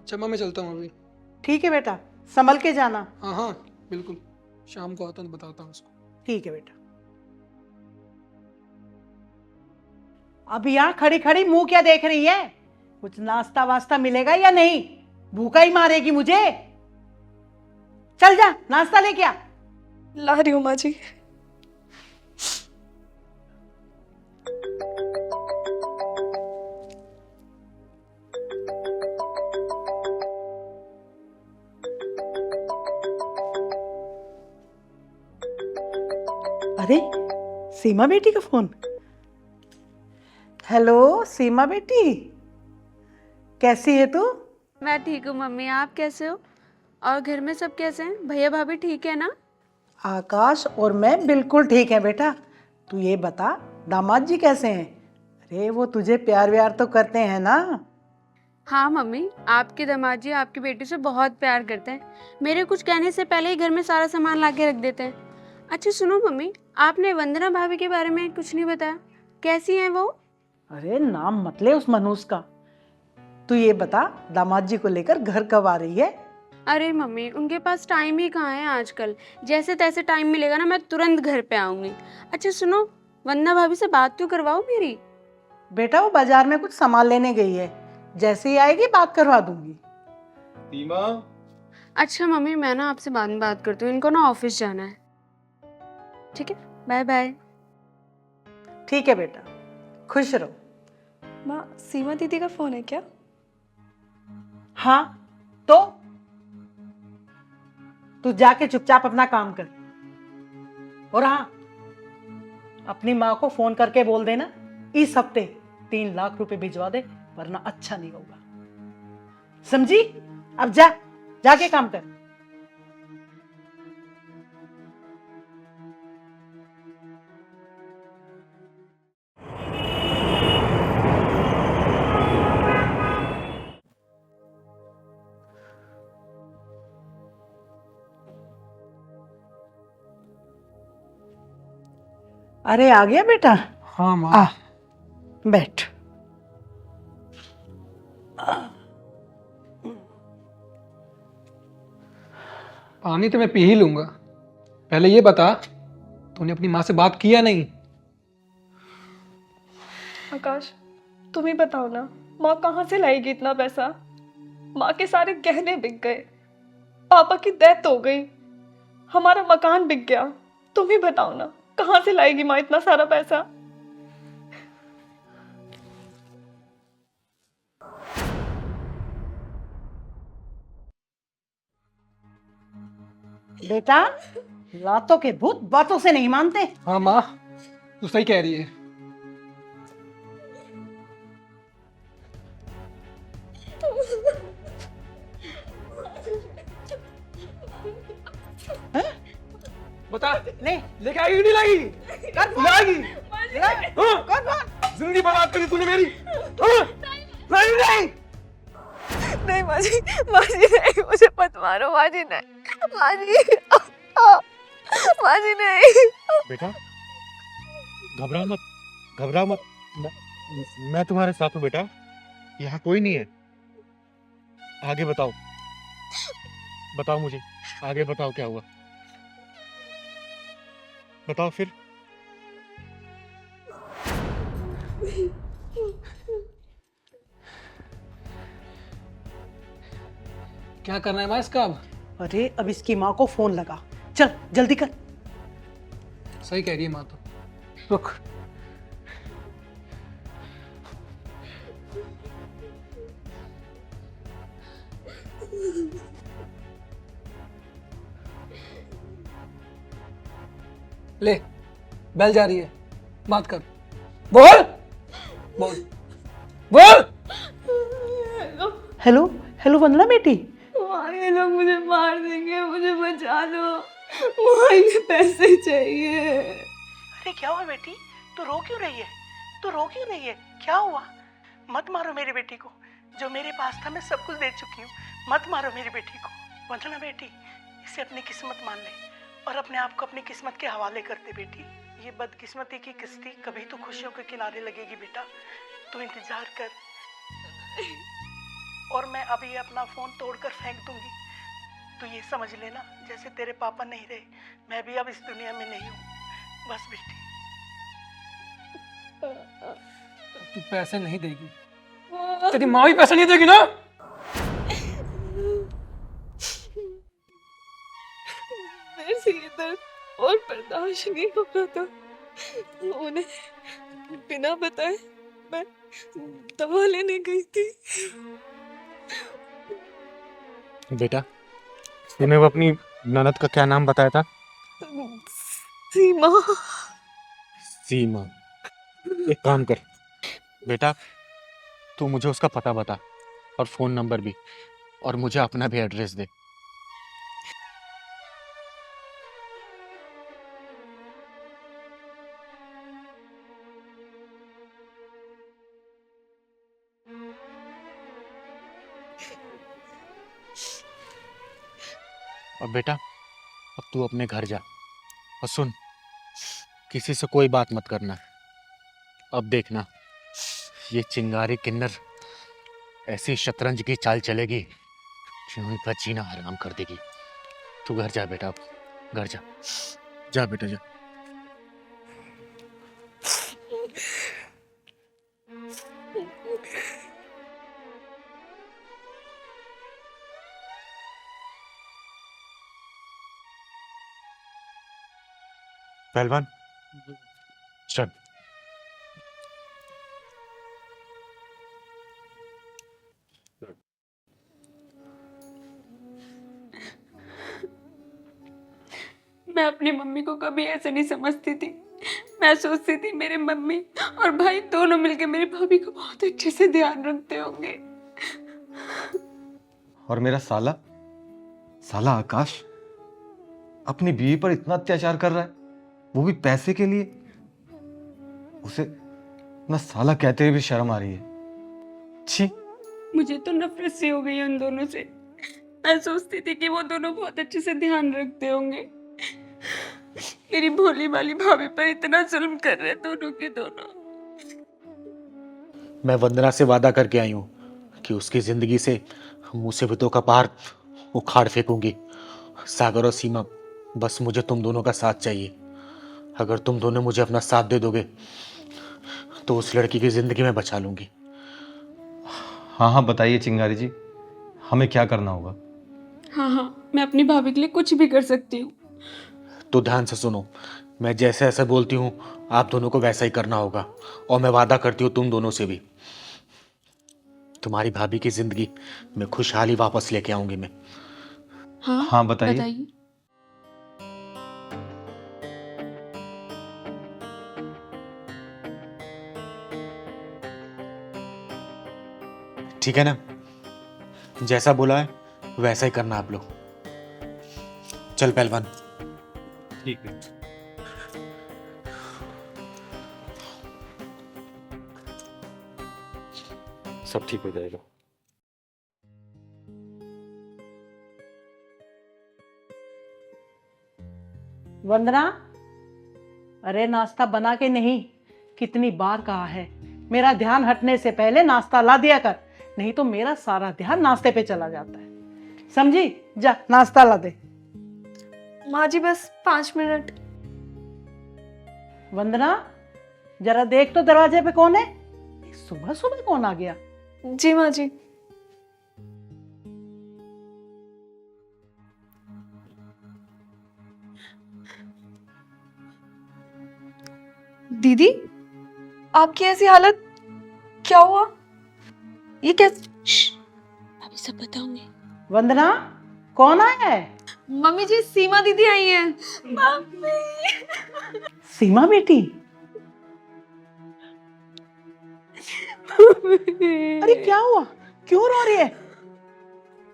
अच्छा माँ, मैं चलता हूँ अभी। ठीक है बेटा, संभल के जाना। हाँ हाँ बिल्कुल, शाम को आता हूँ तो बताता हूँ उसको। ठीक है बेटा। अब यहाँ खड़ी खड़ी मुंह क्या देख रही है? कुछ नाश्ता वास्ता मिलेगा या नहीं? भूखा ही मारेगी मुझे। चल जा, नाश्ता लेके आ। ला रही हूँ माँ जी। अरे, सीमा बेटी का फोन। हेलो सीमा बेटी, कैसी है तू? मैं ठीक हूँ मम्मी, आप कैसे हो? और घर में सब कैसे हैं? भैया भाभी ठीक है ना? आकाश और मैं बिल्कुल ठीक है बेटा। तू ये बता, दामाद जी कैसे हैं? अरे वो तुझे प्यार व्यार तो करते हैं ना? हाँ मम्मी, आपके दामाद जी आपकी बेटी से बहुत प्यार करते हैं। मेरे कुछ कहने से पहले ही घर में सारा सामान ला के रख देते हैं। अच्छा सुनो मम्मी, आपने वंदना भाभी के बारे में कुछ नहीं बताया, कैसी हैं वो? अरे नाम मत ले उस मनुष्य का। तू ये बता, दामाद जी को लेकर घर कब आ रही है? अरे मम्मी, उनके पास टाइम ही कहाँ है आजकल। जैसे तैसे टाइम मिलेगा ना, मैं तुरंत घर पे आऊँगी। अच्छा सुनो, वंदना भाभी से बात तो करवाओ मेरी। बेटा वो बाजार में कुछ सामान लेने गई है, जैसे ही आएगी बात करवा दूंगी। सीमा। अच्छा मम्मी, मैं ना आपसे बाद में बात करती हूँ, इनको ना ऑफिस जाना है। ठीक है, बाय बाय। ठीक है बेटा, खुश रहो। माँ, सीमा दीदी का फोन है क्या? हाँ तो तू जाके चुपचाप अपना काम कर। और हाँ, अपनी माँ को फोन करके बोल देना इस हफ्ते 3 लाख रुपए भिजवा दे, वरना अच्छा नहीं होगा। समझी? अब जा, जाके काम कर। अरे आ गया बेटा? हाँ माँ। आ बैठ। पानी तो मैं पी ही लूंगा, पहले ये बता तूने अपनी माँ से बात की या नहीं? आकाश, तुम ही बताओ ना, माँ कहाँ से लाएगी इतना पैसा? माँ के सारे गहने बिक गए, पापा की डेथ हो गई, हमारा मकान बिक गया। तुम ही बताओ ना, कहाँ से लाएगी माँ इतना सारा पैसा? बेटा, लातों के भूत बातों से नहीं मानते। हाँ माँ, तू सही कह रही है। बता, ले लेके आएगी नहीं लाएगी? कर फोन। लाएगी? कर फोन। जिंदगी बर्बाद करी तूने मेरी। लाएगी नहीं? नहीं माजी, माजी नहीं, मुझे मत मारो माजी, नहीं माजी, माजी नहीं। बेटा घबरा मत, मैं तुम्हारे साथ हूँ बेटा, यहाँ कोई नहीं है। आगे बताओ मुझे, आगे बताओ क्या हुआ, बताओ फिर। क्या करना है माँ इसका अब? अरे अब इसकी माँ को फोन लगा, चल जल्दी कर। सही कह रही है माँ तो। रुक। ले, बेल जा रही है, बात कर। बोल बोल बोल। हेलो हेलो वंदना बेटी। ये लोग मुझे मार देंगे, मुझे बचा लो, मुझे पैसे चाहिए। अरे क्या हुआ बेटी, तू रो क्यों रही है? क्या हुआ? मत मारो मेरी बेटी को, जो मेरे पास था मैं सब कुछ दे चुकी हूँ। मत मारो मेरी बेटी को। वंदना बेटी, इसे अपनी किस्मत मान ले और अपने आप को अपनी किस्मत के हवाले कर दे बेटी। ये बदकिस्मती की किस्ती कभी तो खुशियों के किनारे लगेगी बेटा, तू इंतजार कर। और मैं अभी ये अपना फोन तोड़कर फेंक दूंगी, तो ये समझ लेना जैसे तेरे पापा नहीं रहे, मैं भी अब इस दुनिया में नहीं हूँ। बस बेटी। तू पैसे नहीं देगी, तेरी माँ भी पैसे नहीं देगी ना? मेरे से ये दर्द और बर्दाश्त नहीं हो रहा था, उन्हें बिना बताए मैं दवा लेने गई थी। बेटा तूने वो अपनी ननद का क्या नाम बताया था? सीमा। एक काम कर बेटा, तू मुझे उसका पता बता और फोन नंबर भी, और मुझे अपना भी एड्रेस दे। और बेटा अब तू अपने घर जा, और सुन, किसी से कोई बात मत करना। अब देखना ये चिंगारी किन्नर ऐसी शतरंज की चाल चलेगी जो इनका जीना हराम कर देगी। तू घर जा बेटा, अब घर जा बेटा जा। पहलवान चल। मैं अपनी मम्मी को कभी ऐसे नहीं समझती थी। मैं सोचती थी मेरे मम्मी और भाई दोनों मिलके मेरी भाभी को बहुत अच्छे से ध्यान रखते होंगे। और मेरा साला साला आकाश अपनी बीवी पर इतना अत्याचार कर रहा है, वो भी पैसे के लिए। उसे ना साला कहते हुए भी शर्म आ रही है। छी। मुझे तो नफरत सी हो गई उन दोनों से। मैं सोचती थी कि वो दोनों बहुत अच्छे से ध्यान रखते होंगे। मेरी भोली भाली भाभी पर इतना जुल्म कर रहे दोनों के दोनों। मैं वंदना से वादा करके आई हूँ कि उसकी जिंदगी से मुसीबतों का पार उखाड़ फेंकूंगी। सागर और सीमा, बस मुझे तुम दोनों का साथ चाहिए। अगर तुम दोनों मुझे अपना साथ दे दोगे तो उस लड़की की जिंदगी में बचा लूंगी। हाँ हाँ बताइए चिंगारी जी, हमें क्या करना होगा? हाँ, मैं अपनी भाभी के लिए कुछ भी कर सकती हूँ। तो ध्यान से सुनो, मैं जैसे ऐसे बोलती हूँ आप दोनों को वैसा ही करना होगा। और मैं वादा करती हूँ तुम दोनों से भी, तुम्हारी भाभी की जिंदगी में खुशहाली वापस लेके आऊंगी मैं। हाँ बताइए। ठीक है ना, जैसा बोला है वैसा ही करना आप लोग। चल पहलवान। ठीक है। सब ठीक हो जाएगा। वंदना, अरे नाश्ता बना के नहीं, कितनी बार कहा है मेरा ध्यान हटने से पहले नाश्ता ला दिया कर, नहीं तो मेरा सारा ध्यान नाश्ते पे चला जाता है। समझी? जा नाश्ता ला दे। माँ जी बस 5 मिनट। वंदना, जरा देख तो दरवाजे पे कौन है? सुबह सुबह कौन आ गया? जी माँ जी। दीदी, आपकी ऐसी हालत, क्या हुआ? ये कैसे? अभी सब बताऊंगी। वंदना, कौन आया है? मम्मी जी, सीमा दीदी आई हैं। मम्मी। सीमा बेटी? अरे क्या हुआ? क्यों रो रही है?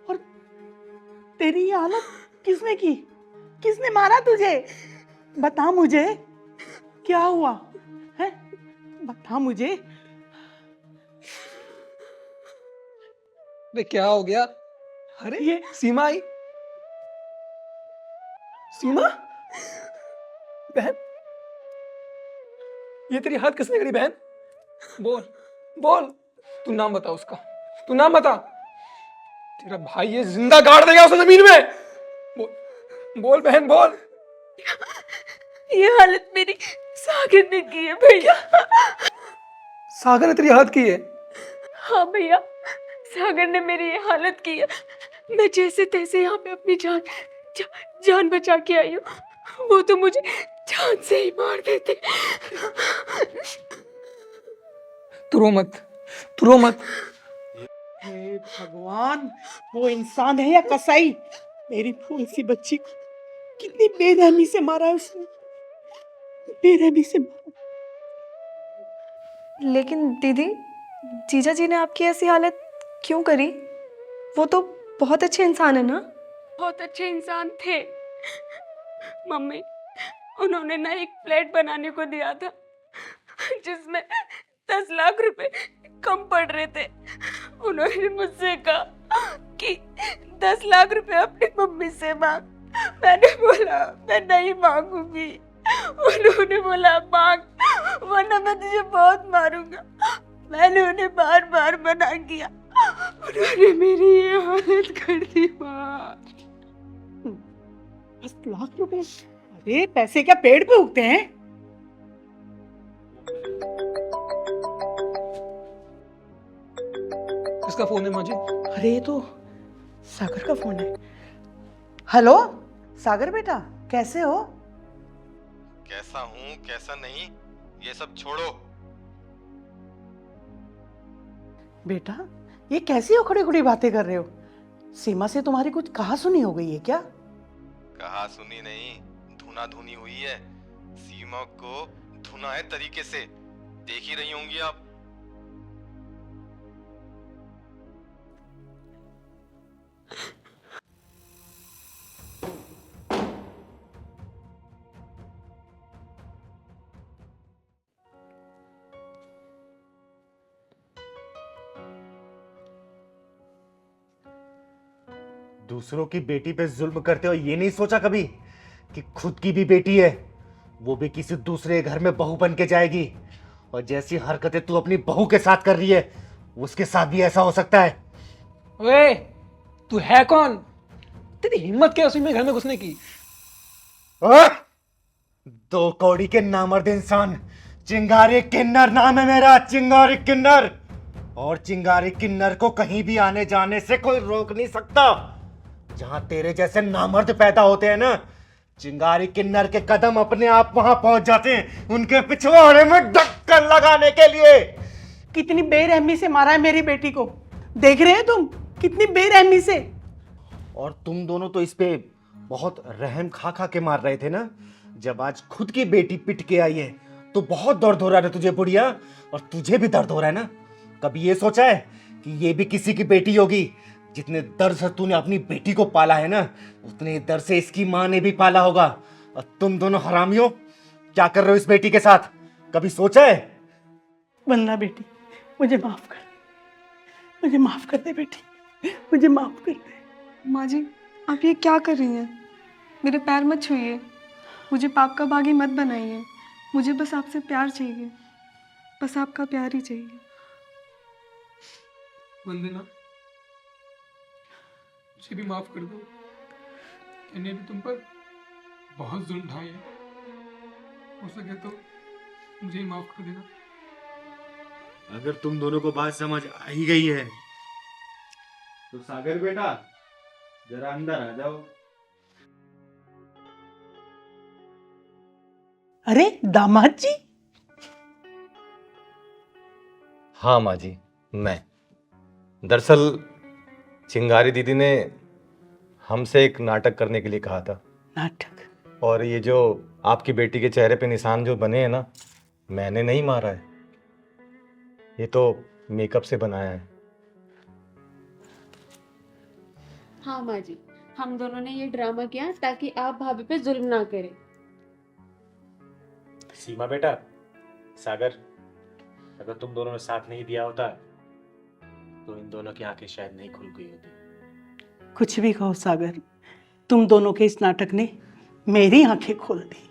और तेरी ये हालत किसने की? किसने मारा तुझे? बता मुझे, क्या हुआ है? बता मुझे। अरे क्या हो गया? अरे ये सीमा आई। सीमा बहन, ये तेरी हाथ किसने करी बहन? बोल बोल, तू नाम बता उसका, तू नाम बता। तेरा भाई ये जिंदा गाड़ देगा उसे जमीन में। बोल बोल बहन बोल। ये हालत मेरी सागर ने की है भैया। सागर ने तेरी हालत की है? हाँ भैया, सागर ने मेरी ये हालत की है। मैं जैसे तैसे यहाँ पे अपनी जान बचा के आई हूँ, वो तो मुझे जान से ही मार देते। तू रो मत, तू रो मत। हे भगवान, वो इंसान है या कसाई? मेरी फूल सी बच्ची को कितनी बेरहमी से मारा है उसने, बेरहमी से मारा। लेकिन दीदी, जीजा जी ने आपकी ऐसी हालत क्यों करी? वो तो बहुत अच्छे इंसान है ना? बहुत अच्छे इंसान थे मम्मी। उन्होंने ना एक फ्लैट बनाने को दिया था जिसमें 10 लाख रुपए कम पड़ रहे थे। उन्होंने मुझसे कहा कि 10 लाख रुपए अपनी मम्मी से मांग। मैंने बोला मैं नहीं मांगूंगी। उन्होंने बोला मांग, वरना मैं तुझे बहुत मारूंगा। मैंने उन्हें बार बार मना किया, उन्होंने मेरी ये हालत कर दी। माँ, 10 लाख रुपए? अरे पैसे क्या पेड़ पे उगते हैं? किसका फोन है माँ जी? अरे ये तो सागर का फोन है। हेलो सागर बेटा, कैसे हो? कैसा हूँ कैसा नहीं ये सब छोड़ो। बेटा, ये कैसी उखड़ी उखड़ी बातें कर रहे हो? सीमा से तुम्हारी कुछ कहा सुनी हो गई है क्या? कहा सुनी नहीं, धुना धुनी हुई है। सीमा को धुनाए तरीके से देख ही रही होंगी आप। दूसरों की बेटी पे जुल्म करते हो ये नहीं सोचा कभी कि खुद की भी बेटी है, वो भी किसी दूसरे घर में बहू बन के जाएगी। और जैसी हरकतें तू अपनी बहू के साथ कर रही है उसके साथ भी ऐसा हो सकता है। ओए, तू है कौन? तेरी हिम्मत क्या उसी में घर में घुसने की? दो कौड़ी के नामर्द इंसान, चिंगारी किन्नर नाम है मेरा, चिंगारी किन्नर। और चिंगारी किन्नर को कहीं भी आने जाने से कोई रोक नहीं सकता। जहां तेरे जैसे नामर्द पैदा होते हैं ना, चिंगारी किन्नर के कदम अपने आप वहां पहुंच जाते हैं उनके पिछवाड़े में ढक्कन लगाने के लिए। कितनी बेरहमी से मारा है मेरी बेटी को, देख रहे हैं तुम? कितनी बेरहमी से। और तुम दोनों तो इस पे बहुत रहम खा खा के मार रहे थे ना। जब आज खुद की बेटी पिट के आई है तो बहुत दर्द हो रहा है तुझे बुढ़िया, और तुझे भी दर्द हो रहा है ना। कभी ये सोचा है कि ये भी किसी की बेटी होगी? जितने दर्द से तूने अपनी बेटी को पाला है ना, उतने दर्द से इसकी माँ ने भी पाला होगा। और तुम दोनों हरामियों क्या कर रहे हो इस बेटी के साथ? कभी सोचा है? वंदना बेटी, मुझे माफ कर, मुझे माफ कर दे बेटी, मुझे माफ कर दे। माँ जी, आप ये क्या कर रही हैं? मेरे पैर मत छूइए, मुझे पाप का बागी मत बनाइए। मुझे बस आपसे प्यार चाहिए, बस आपका प्यार ही चाहिए। वंदना, मुझे भी माफ कर दो। मैंने भी तुम पर बहुत जुल्म ढाए हैं। हो सके तो मुझे ही माफ कर देना। अगर तुम दोनों को बात समझ आ ही गई है तो सागर बेटा जरा अंदर आ जाओ। अरे दामाद जी। हाँ माँ जी, मैं दरअसल चिंगारी दीदी ने हमसे एक नाटक करने के लिए कहा था। नाटक? और ये जो आपकी बेटी के चेहरे पे निशान जो बने हैं ना, मैंने नहीं मारा है, ये तो मेकअप से बनाया है। हाँ माँ जी, हम दोनों ने ये ड्रामा किया ताकि आप भाभी पे जुल्म ना करें। सीमा बेटा, सागर, अगर तुम दोनों ने साथ नहीं दिया होता तो इन दोनों की आंखें शायद नहीं खुल गई होती। कुछ भी कहो सागर, तुम दोनों के इस नाटक ने मेरी आंखें खोल दी।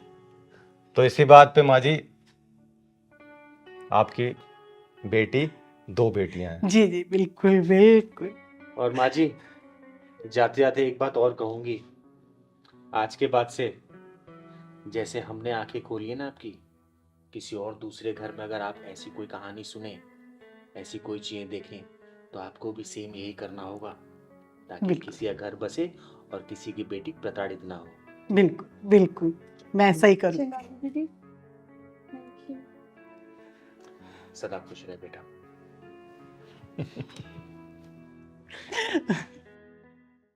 तो इसी बात पे माँ जी, आपकी बेटी, 2 बेटियां हैं। जी जी बिल्कुल बिल्कुल। और माँ जी, जाते जाते एक बात और कहूंगी। आज के बाद से जैसे हमने आंखें खोली है ना आपकी, किसी और दूसरे घर में अगर आप ऐसी कोई कहानी सुने, ऐसी कोई चीजें देखें, तो आपको भी सेम यही करना होगा, ताकि किसी का घर बसे और किसी की बेटी प्रताड़ित ना हो। बिल्कुल बिल्कुल, मैं ऐसा ही करूँ। सदा खुश रहे बेटा।